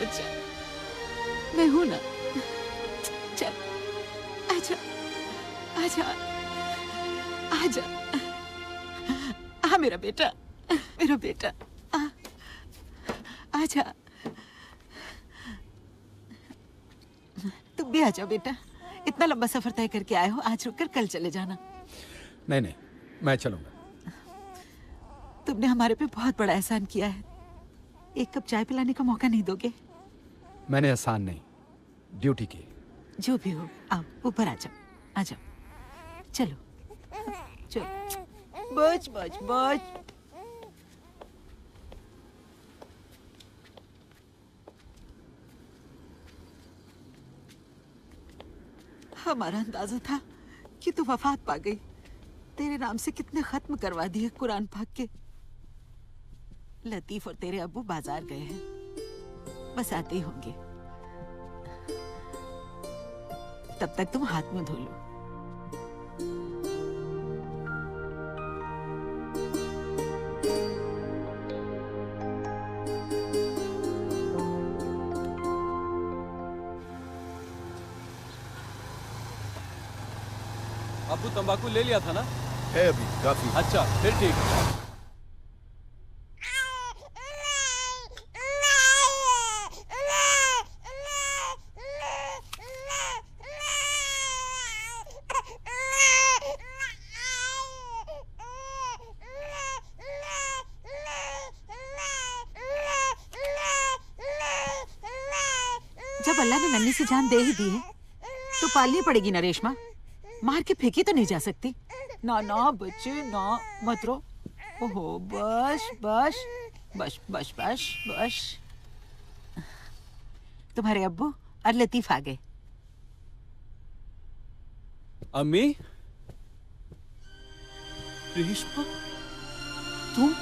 बच्चा, मैं हूं ना। चल आजा आजा आजा। हाँ मेरा बेटा, मेरा बेटा, आजा। तुम भी आ जाओ बेटा। इतना लंबा सफर तय करके आए हो, आज रुककर कल चले जाना।
नहीं नहीं, मैं चलूंगा।
तुमने हमारे पे बहुत बड़ा एहसान किया है। एक कप चाय पिलाने का मौका नहीं दोगे?
मैंने एहसान नहीं, ड्यूटी की।
जो भी हो, आओ ऊपर आ जाओ, आ जाओ। चलो चलो, बच बच बच। हमारा अंदाजा था कि तू वफात पा गई। तेरे नाम से कितने खत्म करवा दिए कुरान पाक के। लतीफ और तेरे अब्बू बाजार गए हैं, बस आते ही होंगे। तब तक तुम हाथ मुंह धो लो।
अब्बू तंबाकू ले लिया था ना?
है अभी काफी।
अच्छा फिर ठीक है।
जब अल्लाह ने नन्ही सी जान दे ही दी है तो पालनी पड़ेगी ना रेशमा। मार के फेंकी तो नहीं जा सकती। ना ना बच्चे ना, मत रो। ओहो बस बस बस बस बस बस। तुम्हारे अब्बू और लतीफ आ गए।
अम्मी, रेशमा, तुम?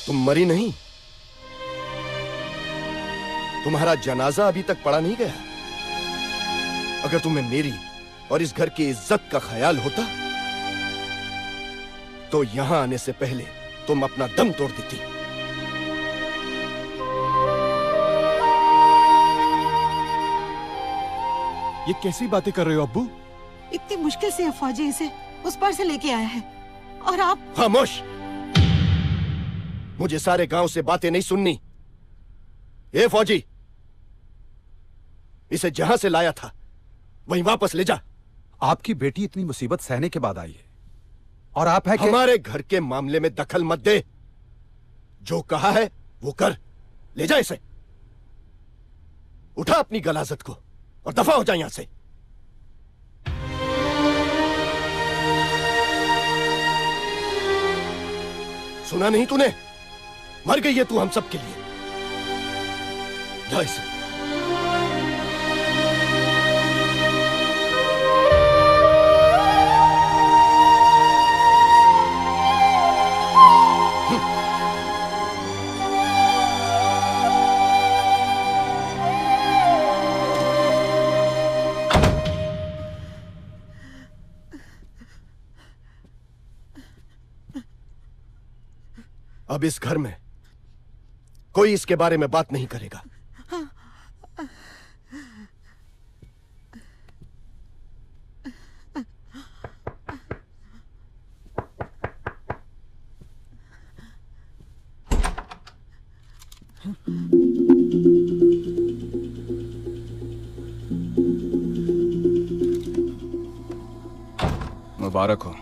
तुम मरी नहीं? तुम्हारा जनाजा अभी तक पड़ा नहीं गया? अगर तुम्हें मेरी और इस घर की इज्जत का ख्याल होता तो यहां आने से पहले तुम अपना दम तोड़ देती।
ये कैसी बातें कर रहे हो अब्बू?
इतनी मुश्किल से फौजी इसे उस पार से लेके आया है और आप।
खामोश! मुझे सारे गांव से बातें नहीं सुननी। ए फौजी, इसे जहां से लाया था वहीं वापस ले जा।
आपकी बेटी इतनी मुसीबत सहने के बाद आई है और आप है कि...
हमारे घर के मामले में दखल मत दे। जो कहा है वो कर। ले जा इसे। उठा अपनी गलाजत को और दफा हो जा यहां से। सुना नहीं तूने? मर गई है तू हम सब के लिए। जा इसे। अब इस घर में कोई इसके बारे में बात नहीं करेगा।
मुबारक हो,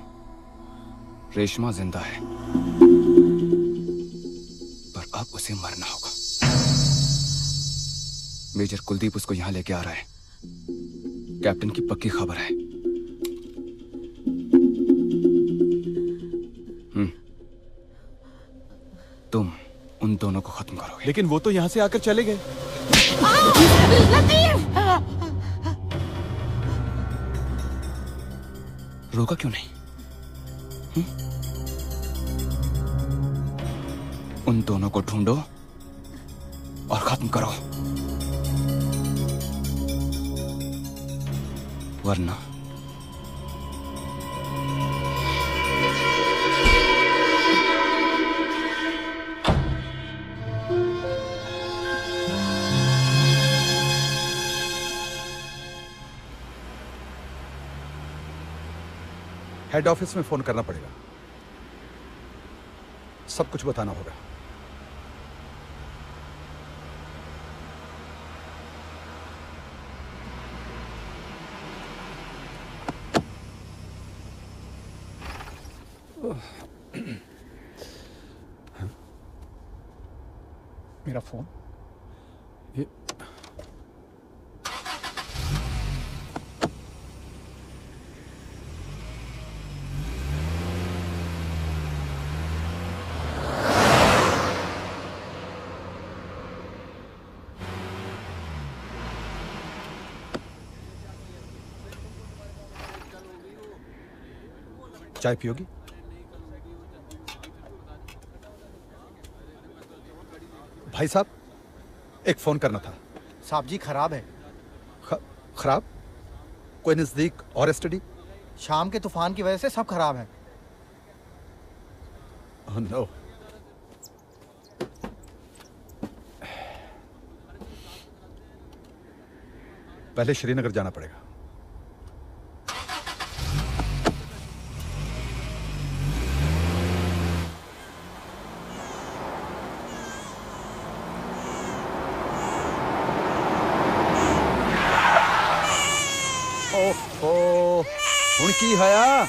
रेशमा जिंदा है, पर अब उसे मरना होगा। मेजर कुलदीप उसको यहां लेके आ रहा है। कैप्टन की पक्की खबर है। तुम उन दोनों को खत्म करोगे।
लेकिन वो तो यहां से आकर चले गए।
रोका क्यों नहीं? उन दोनों को ढूंढो और खत्म करो, वरना
हेड ऑफिस में फोन करना पड़ेगा, सब कुछ बताना होगा। मेरा फोन ये चाय पियोगी? भाई साहब, एक फोन करना था।
साहब जी खराब है।
खराब? कोई नजदीक और स्टडी?
शाम के तूफान की वजह से सब खराब है।
Oh, no. पहले श्रीनगर जाना पड़ेगा। ओहो, उनकी हया।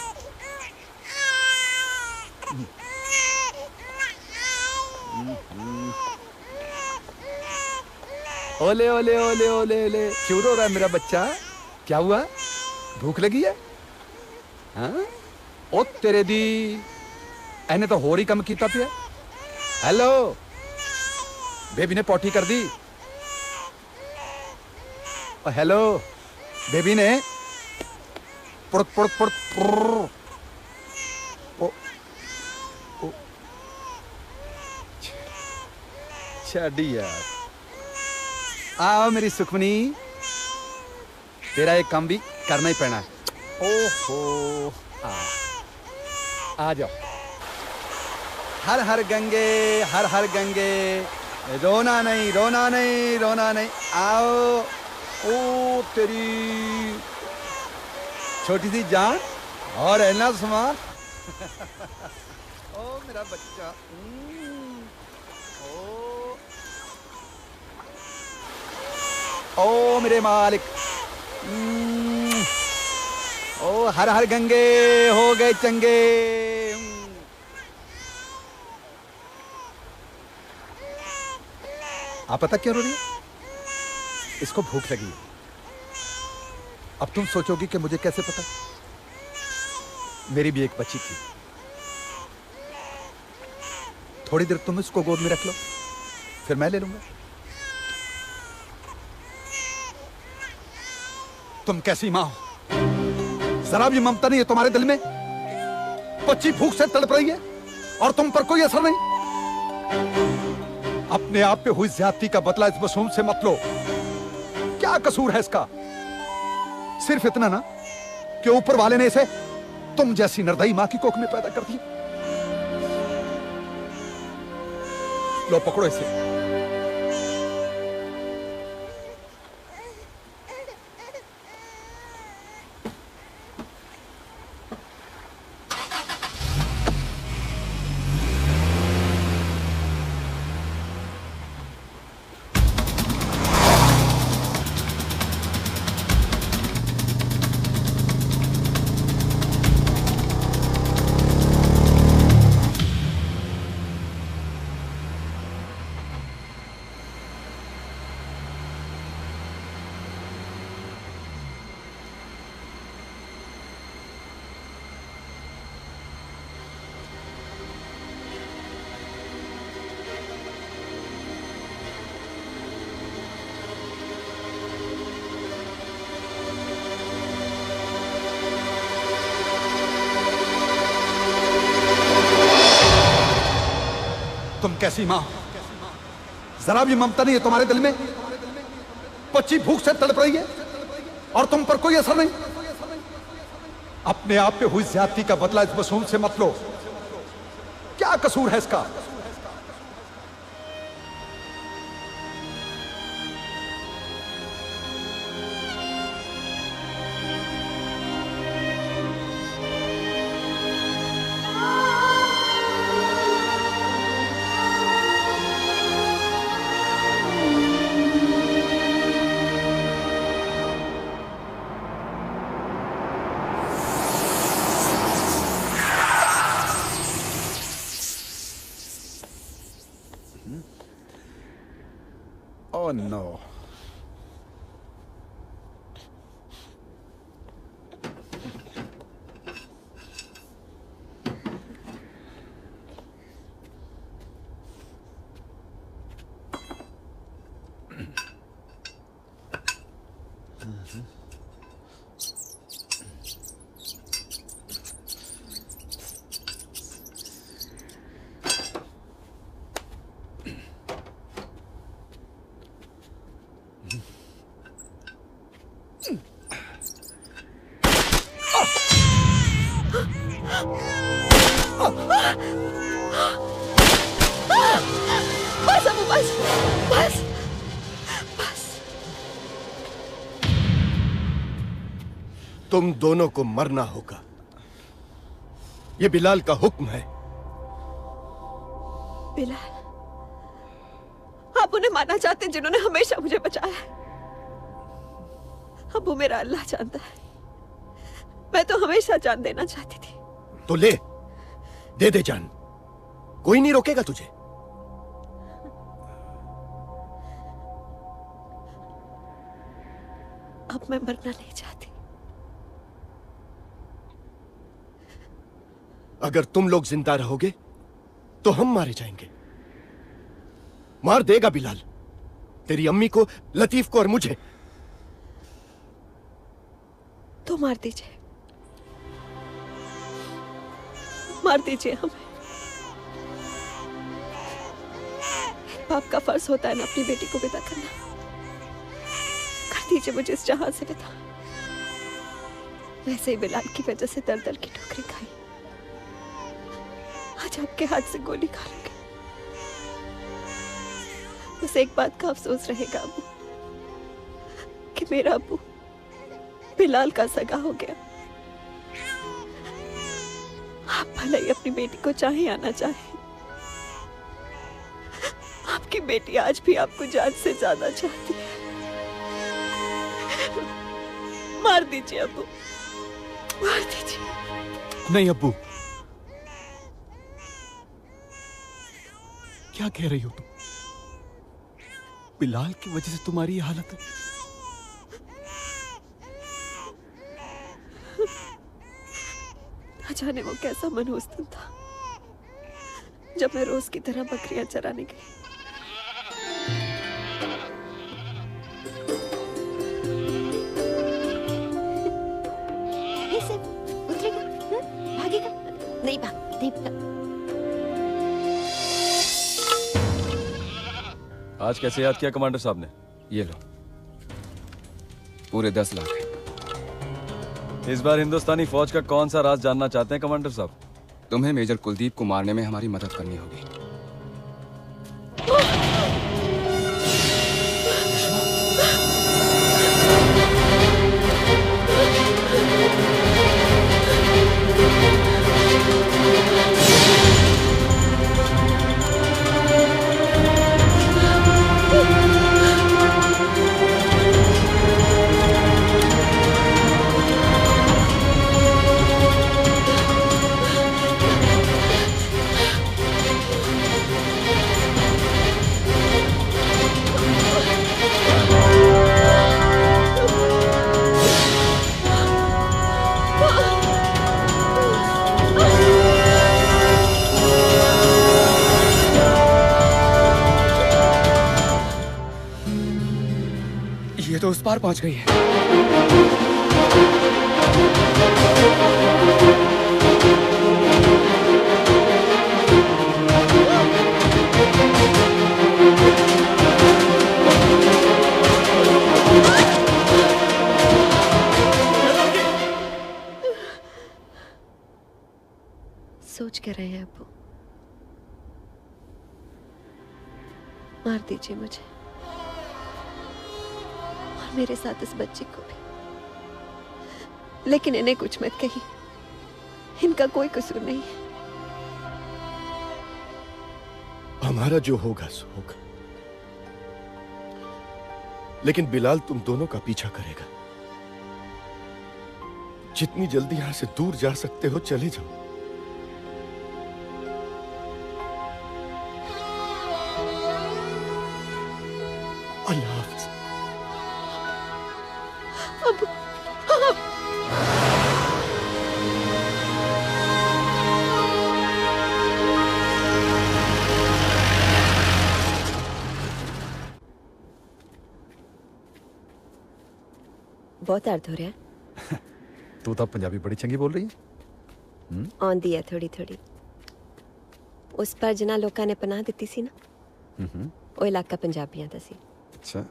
ओले ओले ओले ओले ओले, क्यों रो रहा है मेरा बच्चा? क्या हुआ? भूख लगी है? हाँ? ओ तेरे दी, एने तो होर ही कम कीता पिया। हेलो, बेबी ने पोटी कर दी। हेलो, बेबी ने पुड़क पुड़क पुड़क छड़ी यार। आओ मेरी सुखमनी, तेरा एक काम भी करना ही पड़ना है। ओहो, आ जाओ। हर हर गंगे, हर हर गंगे, रोना नहीं रोना नहीं रोना नहीं। आओ। ओ तेरी छोटी सी जान और है ना सामान। ओ मेरा बच्चा। ओ मेरे मालिक। ओ हर हर गंगे हो गए चंगे। आप पता क्यों रो रही है? इसको भूख लगी है। अब तुम सोचोगी कि मुझे कैसे पता? मेरी भी एक बच्ची थी। थोड़ी देर तुम इसको गोद में रख लो, फिर मैं ले लूंगा। तुम कैसी मां हो? जरा भी ममता नहीं है तुम्हारे दिल में? बच्ची भूख से तड़प रही है और तुम पर कोई असर नहीं। अपने आप पे हुई ज्यादती का बदला इस मासूम से मत लो। क्या कसूर है इसका? सिर्फ इतना ना कि ऊपर वाले ने इसे तुम जैसी निर्दयी मां की कोख में पैदा कर दी। लो पकड़ो इसे। कैसी मां, जरा भी ममता नहीं है तुम्हारे दिल में? बच्ची भूख से तड़प रही है और तुम पर कोई असर नहीं। अपने आप पे हुई ज्यादती का बदला इस मासूम से मत लो। क्या कसूर है इसका? Oh no.
बस अबू, बस बस बस।
तुम दोनों को मरना होगा। ये बिलाल का हुक्म है।
बिलाल, आप उन्हें मारना चाहते हैं जिन्होंने हमेशा मुझे बचाया है। अब वो मेरा अल्लाह जानता है। मैं तो हमेशा जान देना चाहती थी।
तो ले, दे दे जान, कोई नहीं रोकेगा तुझे।
अब मैं मरना नहीं चाहती।
अगर तुम लोग जिंदा रहोगे तो हम मारे जाएंगे। मार देगा बिलाल तेरी अम्मी को, लतीफ को और मुझे।
तो मार दीजिए, मार दीजिए हमें। बाप का फर्ज होता है ना अपनी बेटी को विदा करना। कर दीजिए मुझे इस जहां से विदा। वैसे ही बिलाल की वजह से दर दर की ठोकरें खाई, आज आपके हाथ से गोली खा लूंगी। बस एक बात का अफसोस रहेगा अबू, कि मेरा अबू बिलाल का सगा हो गया। आप भले ही अपनी बेटी को चाहे या ना चाहे, आपकी बेटी आज भी आपको जान से ज्यादा चाहती है। मार दीजिए अबू, मार दीजिए।
नहीं अब्बू, क्या कह रही हो तुम? बिलाल की वजह से तुम्हारी ये हालत है?
न जाने वो कैसा मनहूस दिन था जब मैं रोज की तरह बकरियां चराने गई।
भागेगा नहीं, भाग।
आज कैसे याद किया कमांडर साहब ने?
ये लो, पूरे 10 लाख है।
इस बार हिंदुस्तानी फौज का कौन सा राज जानना चाहते हैं कमांडर साहब?
तुम्हें मेजर कुलदीप को मारने में हमारी मदद करनी होगी। ये तो उस पार पहुंच गई है।
कर रहे हैं अब्बू? मार दीजिए मुझे और मेरे साथ इस बच्चे को भी, लेकिन इन्हें कुछ मत कहिए, इनका कोई कसूर नहीं है।
हमारा जो होगा सो होगा, लेकिन बिलाल तुम दोनों का पीछा करेगा। जितनी जल्दी यहां से दूर जा सकते हो चले जाओ। अल्लाह हाफ़िज़।
बहुत दर्द हो रहा है।
तू तो पंजाबी बड़ी चंगी बोल रही है।
आंदी है थोड़ी थोड़ी। उस पर जिन्हां लोकां ने पनाह दित्ती सी ना, ਉਹ ਇਲਾਕਾ ਪੰਜਾਬੀਆਂ ਦਾ ਸੀ।
अच्छा।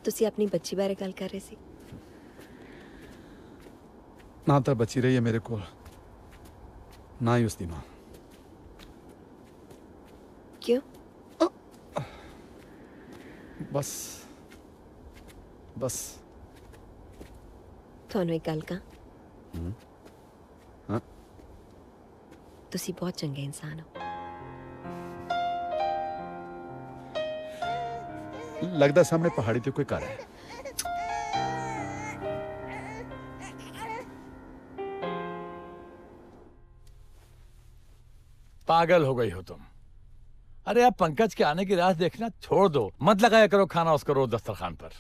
ਤੁਸੀਂ ਆਪਣੀ ਬੱਚੀ ਬਾਰੇ ਗੱਲ ਕਰ ਰਹੇ ਸੀ।
ना तो बची रही है मेरे को, ना ही उसकी मां।
क्यों?
बस बस
ਤੁਹਾਨੂੰ ਇੱਕ ਗੱਲ ਕਹਾਂ,
हाँ
ਤੁਸੀਂ ਬਹੁਤ ਚੰਗੇ ਇਨਸਾਨ ਹੋ।
लगता सामने पहाड़ी तो कोई घर है।
पागल हो गई हो तुम। अरे अब पंकज के आने की राह देखना छोड़ दो, मत लगाया करो खाना उसको रोज दस्तरखान पर।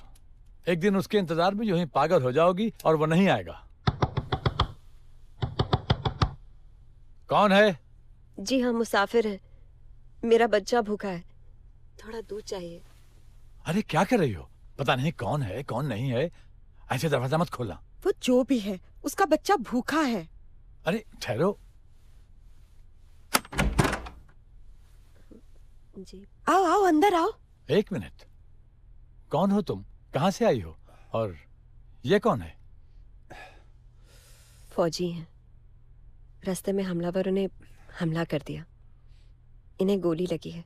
एक दिन उसके इंतजार में यूं ही पागल हो जाओगी और वो नहीं आएगा। कौन है?
जी हाँ, मुसाफिर है। मेरा बच्चा भूखा है, थोड़ा दूध चाहिए।
अरे क्या कर रही हो? पता नहीं कौन है कौन नहीं है, ऐसे दरवाजा मत खोलना।
वो जो भी है, उसका बच्चा भूखा है।
अरे ठहरो।
जी
आओ आओ अंदर आओ।
एक मिनट, कौन हो तुम? कहाँ से आई हो? और ये कौन है?
फौजी हैं। रास्ते में हमलावरों ने हमला कर दिया, इन्हें गोली लगी है।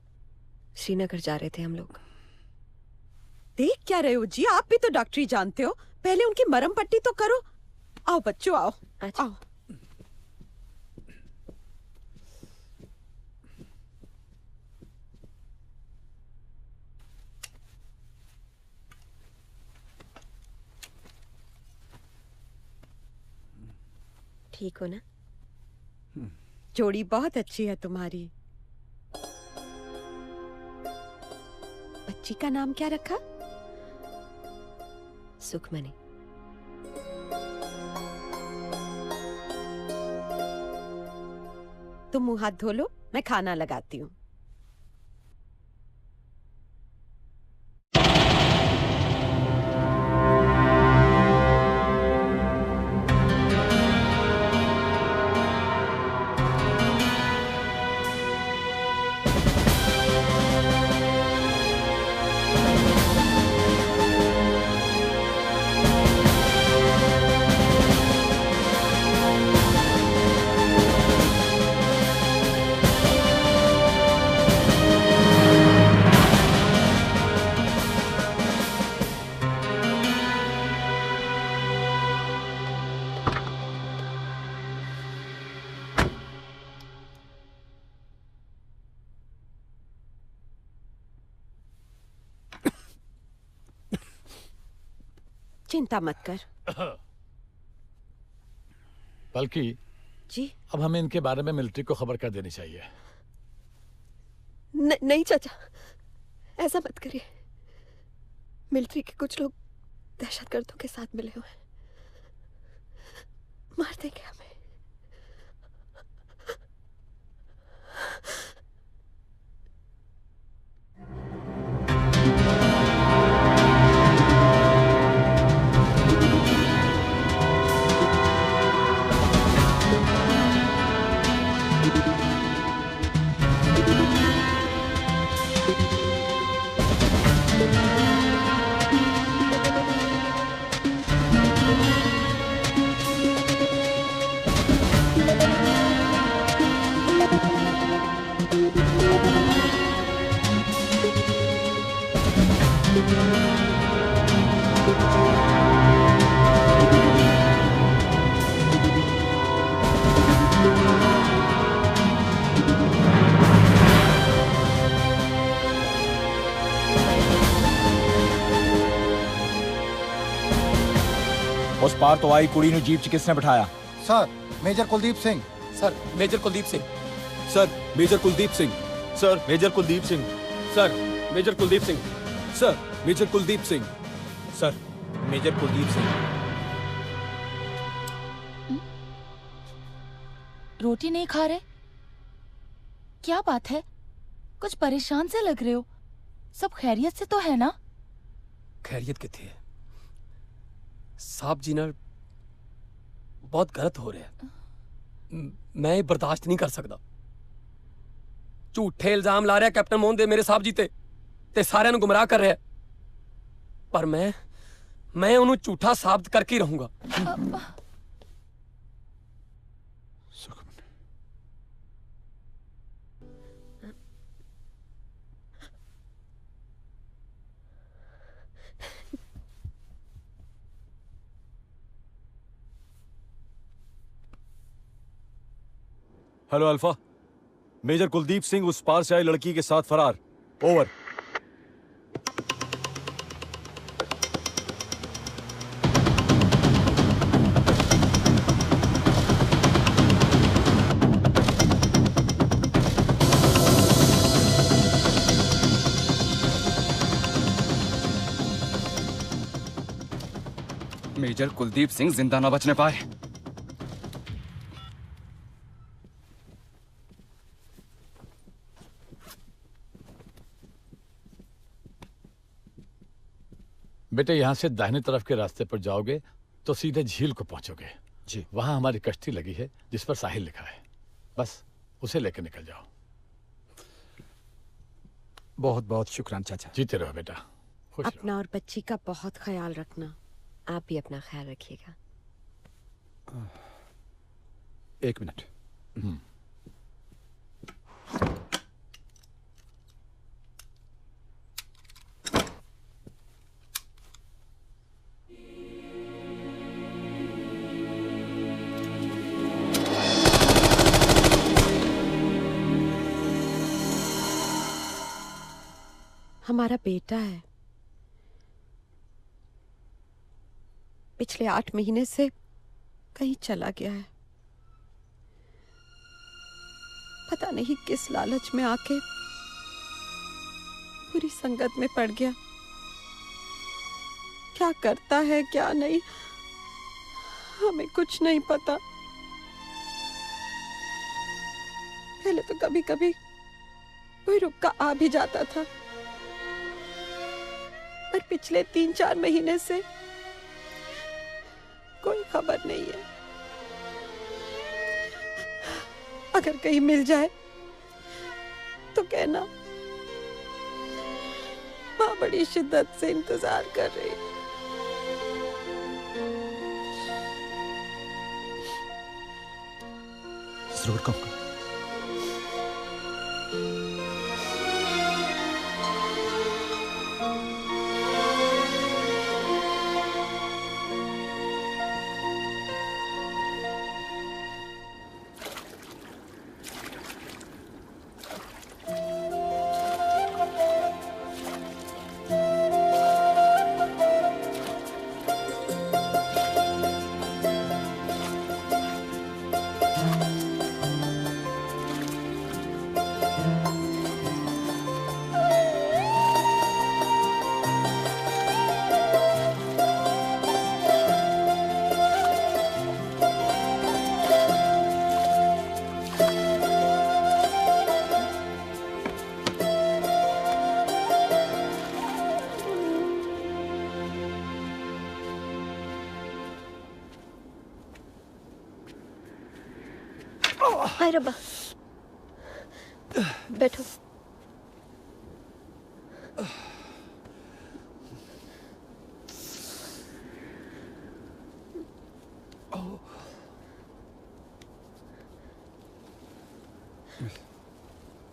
श्रीनगर जा रहे थे हम लोग।
देख क्या रहे हो जी, आप भी तो डॉक्टरी जानते हो, पहले उनकी मरहम पट्टी तो करो। आओ बच्चों आओ।
अच्छा।
आओ।
ठीक हो ना?
जोड़ी बहुत अच्छी है तुम्हारी। बच्ची का नाम क्या रखा?
सुखमणि।
तुम मुंह हाथ धो लो, मैं खाना लगाती हूँ। चिंता मत कर।
बल्कि
जी
अब हमें इनके बारे में मिलिट्री को खबर कर देनी चाहिए।
नहीं चाचा, ऐसा मत करिए। मिलिट्री के कुछ लोग दहशतगर्दों के साथ मिले हुए हैं, मार देंगे हमें।
उस पार तो आई कुड़ी नु जीप च किसने बिठाया?
Sir major Kuldeep Singh.
Sir major Kuldeep Singh.
Sir major Kuldeep Singh.
Sir major Kuldeep Singh.
Sir major Kuldeep Singh. Sir major Kuldeep Singh.
Sir major Kuldeep Singh.
रोटी नहीं खा रहे? क्या बात है? कुछ परेशान से लग रहे हो। सब खैरियत से तो है ना?
खैरियत कितनी है? साहब जी ना बहुत गलत हो रहे हैं। मैं ये बर्दाश्त नहीं कर सकता। झूठे इल्जाम ला रहे कैप्टन मोहन दे मेरे साहब जी ते सारे नु गुमराह कर रहे हैं। पर मैं उन्हें झूठा साबित करके ही रहूंगा।
Hello Alpha, major Kuldeep Singh उस पार से आई लड़की के साथ फरार। ओवर।
मेजर कुलदीप सिंह जिंदा न बचने पाए।
बेटे यहाँ से दाहिने तरफ के रास्ते पर जाओगे तो सीधे झील को पहुंचोगे।
जी।
वहां हमारी कश्ती लगी है जिस पर साहिल लिखा है। बस उसे लेकर निकल जाओ।
बहुत बहुत शुक्रान चाचा।
जीते रहो बेटा। खुश रहो।
अपना और बच्ची का बहुत ख्याल रखना। आप भी अपना ख्याल रखिएगा।
एक मिनट।
हमारा बेटा है। पिछले 8 महीने से कहीं चला गया है। पता नहीं किस लालच में आके पूरी संगत में पड़ गया। क्या करता है क्या नहीं हमें कुछ नहीं पता। पहले तो कभी कभी कोई रुका आ भी जाता था, पर पिछले 3-4 महीने से कोई खबर नहीं है। अगर कहीं मिल जाए तो कहना माँ बड़ी शिद्दत से इंतजार कर रही है।
जरूर कहूंगा।
हाय रब्बा, बैठो।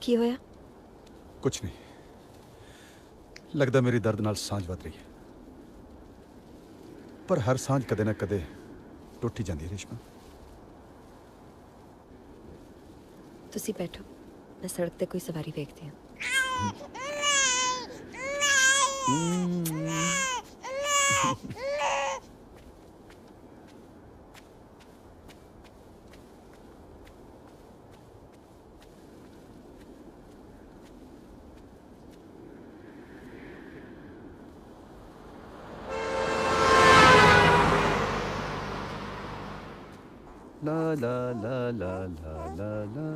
की होया?
कुछ नहीं। लगता मेरी दर्द नाल सांझ वध रही है, पर हर सांझ कदे ना कदे टुट ही जाती है रेशमा।
तुसी बैठो, मैं सड़क ते कोई सवारी देखती हूँ।
ला ला ला ला ला ला ला।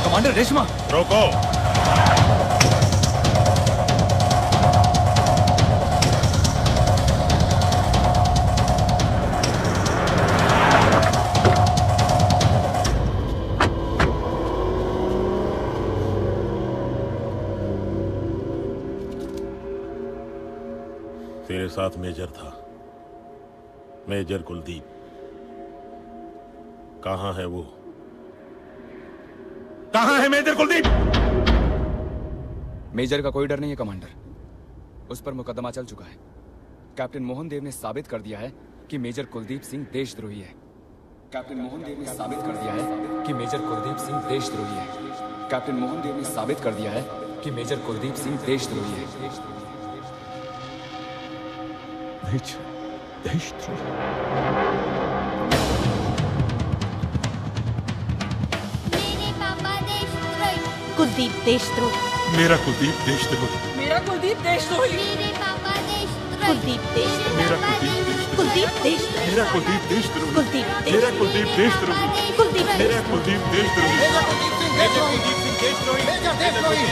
कमांडर रेशमा,
रोको। तेरे साथ मेजर था, मेजर कुलदीप। कहां है वो? कहां है मेजर कुलदीप?
मेजर का कोई डर नहीं है कमांडर, उस पर मुकदमा चल चुका है। कैप्टन मोहन देव ने साबित कर दिया है कि मेजर कुलदीप सिंह देशद्रोही है। कैप्टन मोहन देव ने साबित कर दिया है कि मेजर कुलदीप सिंह देशद्रोही है। कैप्टन मोहन देव ने साबित कर दिया है कि मेजर कुलदीप सिंह देशद्रोही है।
कुलदीप देशद्रोही।
मेरा कुलदीप देशद्रोही।
मेरा कुलदीप देशद्रोही।
मेरे पापा देशद्रोही। कुलदीप देशद्रोही।
मेरा कुलदीप देशद्रोही।
कुलदीप देशद्रोही।
मेरा कुलदीप देशद्रोही।
कुलदीप
मेरा कुलदीप देशद्रोही।
कुलदीप
मेरा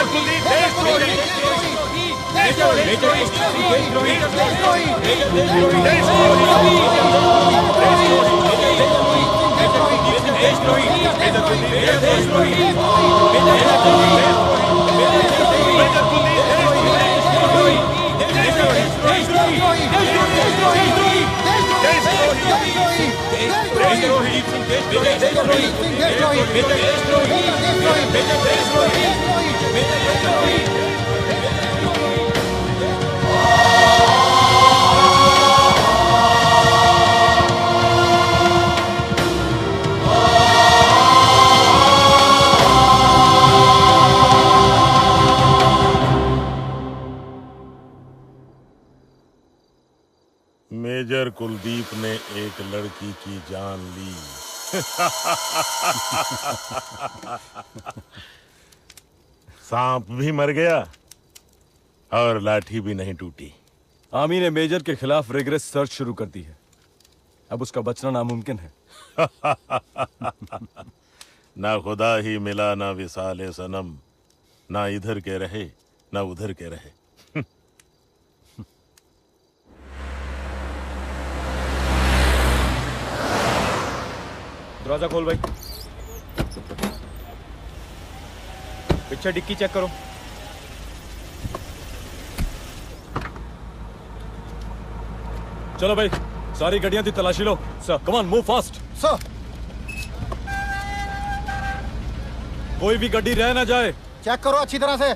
कुलदीप देशद्रोही।
मेजर कुलदीप सिंह देशद्रोही।
मेजर देशद्रोही। मेजर देशद्रोही। मेजर कुलदीप देशद्रोही। मेजर कुलदीप देशद्रोही। मेजर देशद्रोही। मेजर कुलदीप ने एक लड़की की जान ली। सांप भी मर गया और लाठी भी नहीं टूटी।
आर्मी ने मेजर के खिलाफ रिग्रेस सर्च शुरू कर दी है। अब उसका बचना नामुमकिन है।
ना खुदा ही मिला ना विसाले सनम, ना इधर के रहे ना उधर के रहे।
दरवाजा खोल भाई। पीछे डिक्की चेक करो। चलो भाई, सारी गाड़ियां थी तलाशी लो। Sir come on, move fast
sir.
कोई भी गाड़ी रह ना जाए।
चेक करो अच्छी तरह से।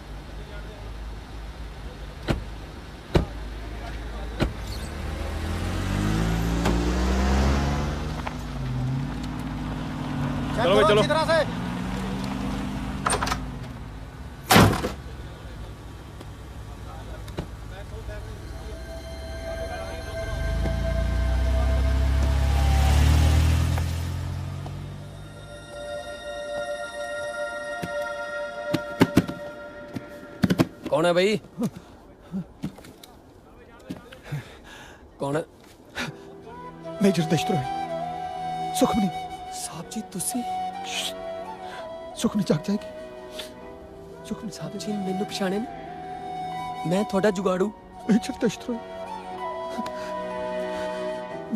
चलो भाई, चलो।
अच्छी तरह से।
कौन है भाई? कौन है?
मेजर देशद्रोही सुखमनी।
साहब जी तुसी
सुखमनी जाग जाएगी।
सुखमनी साहब जी मैनू पछाणे ने? मैं थोड़ा जुगाड़ू।
मेजर देशद्रोही।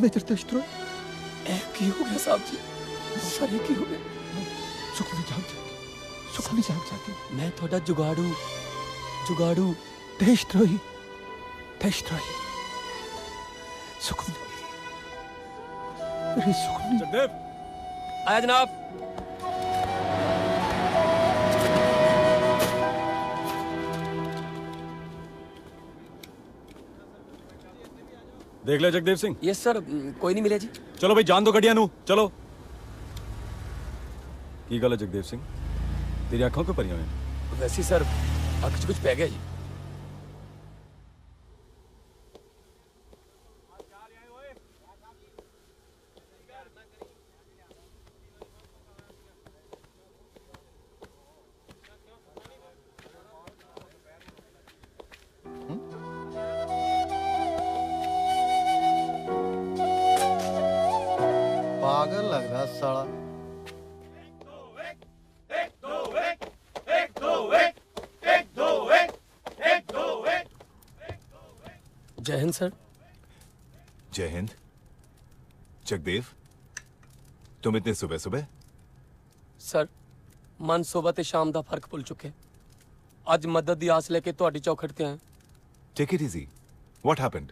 मेजर देशद्रोही।
ऐ की हो गया साहब जी? सारे की हो गया?
सुखमनी जाग जाएगी। सुखमनी जाग जाएगी।
मैं थोड़ा जुगाड़ू
जुगाड़ू, देशद्रोही, देशद्रोही। सुखमनी, अरे सुखमनी।
जगदेव आया जनाब।
देख ले जगदेव सिंह।
यस सर, कोई नहीं मिले जी।
चलो भाई जान दो गड्डिया नू, चलो। की गल है जगदेव सिंह, तेरी आंखों क्यों भरियां हुई?
वैसे सर अख च कुछ पै गया जी।
पागल लग रहा साला।
जय हिंद सर।
जय हिंद। जगदेव, तुम इतने सुबह सुबह?
सर मन सुबह ते शाम दा फर्क भुल चुके। आज मदद दी आस लेके ਤੁਹਾਡੀ चौखट ते आए।
Take it easy. What happened?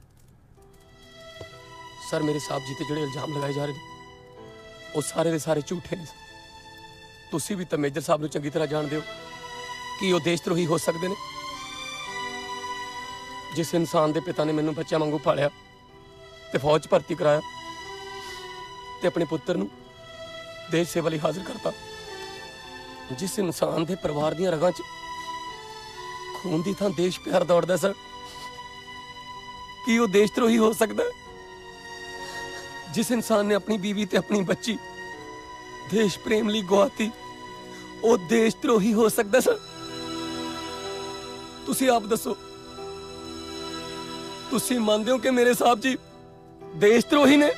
Sir मेरे साहब जी ते ਜਿਹੜੇ ਇਲਜ਼ਾਮ ਲਗਾਏ ਜਾ ਰਹੇ ਨੇ ਉਹ ਸਾਰੇ ਦੇ ਸਾਰੇ ਝੂਠੇ ਨੇ। ਤੁਸੀਂ ਵੀ ਤਾਂ ਮੇਜਰ ਸਾਹਿਬ ਨੂੰ ਚੰਗੀ ਤਰ੍ਹਾਂ ਜਾਣਦੇ ਹੋ ਕਿ ਉਹ ਦੇਸ਼ਦਰੋਹੀ ਹੋ ਸਕਦੇ ਨੇ। ਜਿਸ ਇਨਸਾਨ ਦੇ ਪਿਤਾ ਨੇ ਮੈਨੂੰ ਬੱਚਿਆਂ ਵਾਂਗੂ ਪਾਲਿਆ ਤੇ ਫੌਜ 'ਚ ਭਰਤੀ ਕਰਾਇਆ ਤੇ ਆਪਣੇ ਪੁੱਤਰ ਨੂੰ ਦੇਸ਼ ਸੇਵਾ ਲਈ ਹਾਜ਼ਰ ਕਰਤਾ, ਜਿਸ ਇਨਸਾਨ ਦੇ ਪਰਿਵਾਰ ਦੀਆਂ ਰਗਾਂ 'ਚ ਖੂਨ ਦੀ ਥਾਂ ਦੇਸ਼ ਪਿਆਰ ਦੌੜਦਾ ਸਰ, ਕੀ ਉਹ ਦੇਸ਼ਦਰੋਹੀ ਹੋ ਸਕਦਾ ਹੈ? जिस इंसान ने अपनी बीवी ते अपनी बच्ची देश प्रेम ਲਈ ਗਵਾਤੀ ਉਹ ਦੇਸ਼ਦਰੋਹੀ ਹੋ ਸਕਦਾ ਸਰ? ਤੁਸੀਂ ਆਪ ਦੱਸੋ, ਤੁਸੀਂ ਮੰਨਦੇ ਹੋ ਕਿ ਮੇਰੇ ਸਾਹਿਬ ਜੀ ਦੇਸ਼ਦਰੋਹੀ ਨੇ?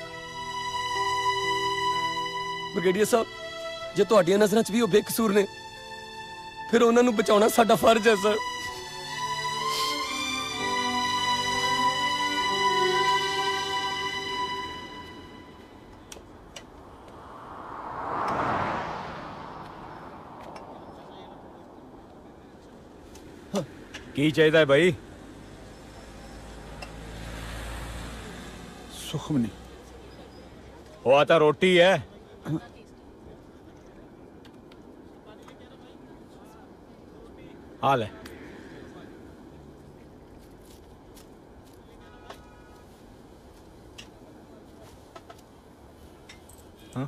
ਬ੍ਰਿਗੇਡੀਅਰ ਸਾਹਿਬ, ਜੇ ਤੁਹਾਡੀਆਂ ਨਜ਼ਰਾਂ 'ਚ ਵੀ ਉਹ ਬੇਕਸੂਰ ਨੇ ਫਿਰ ਉਹਨਾਂ ਨੂੰ ਬਚਾਉਣਾ ਸਾਡਾ ਫਰਜ਼ ਹੈ ਸਰ।
की चाहिए भाई?
सुखमनी।
वो आता रोटी है। हाल है। हाँ?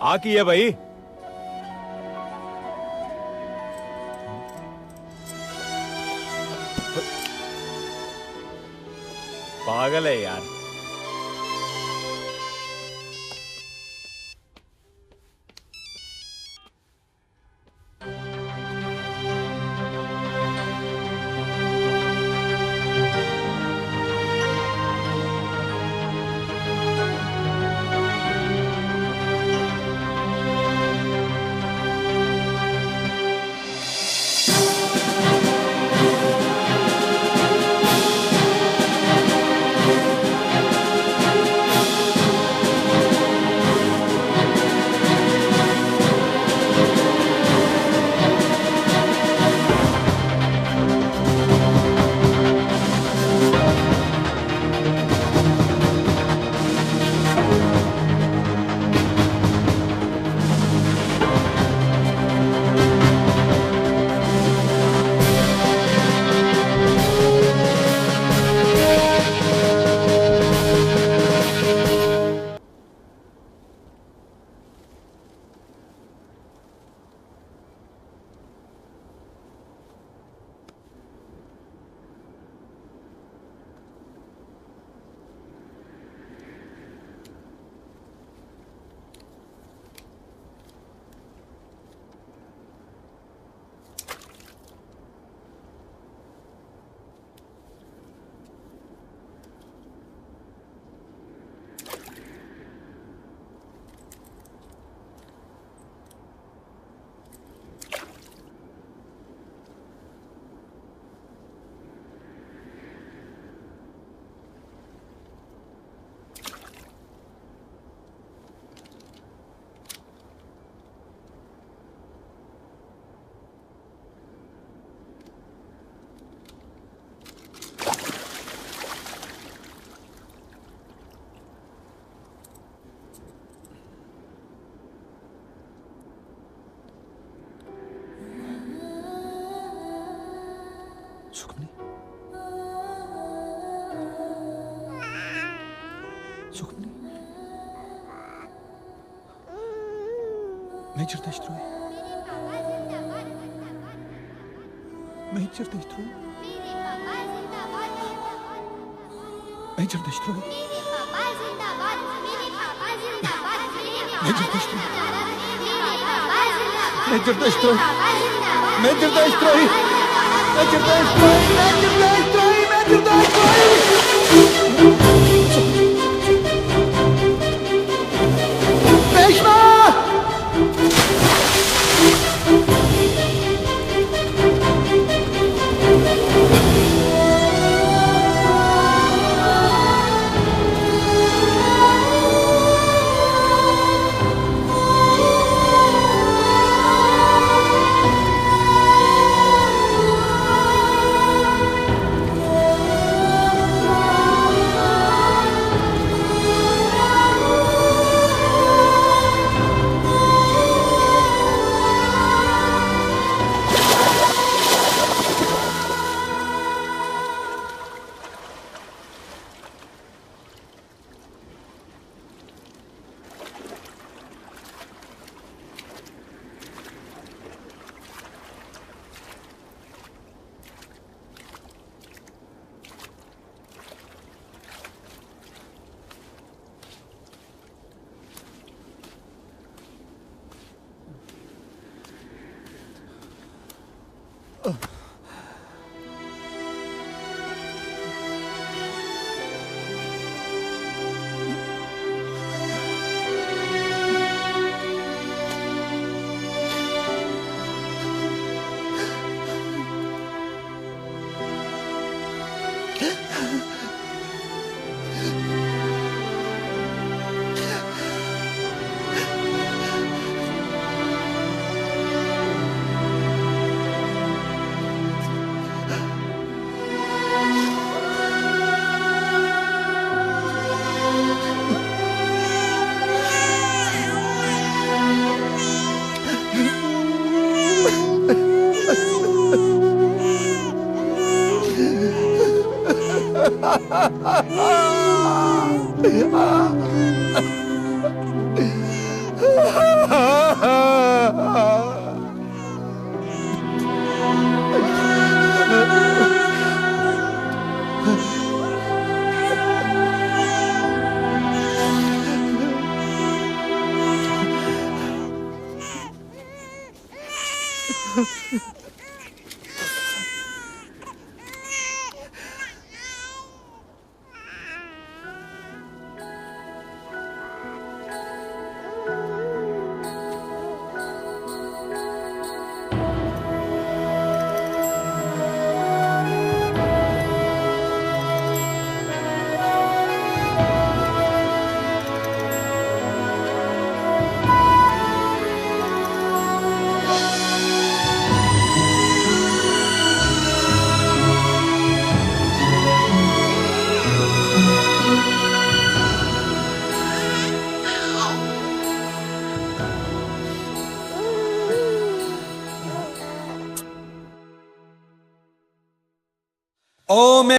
आ की है भाई? पागल है यार।
सुखमनी, सुखमनी, मेजर देशद्रोही, मेजर देशद्रोही, मेजर देशद्रोही, मेजर देशद्रोही, मेजर देशद्रोही, मेजर देशद्रोही, मेजर देशद्रोही, मेजर देशद्रोही, मेजर देशद्रोही। रेशमा!
ओम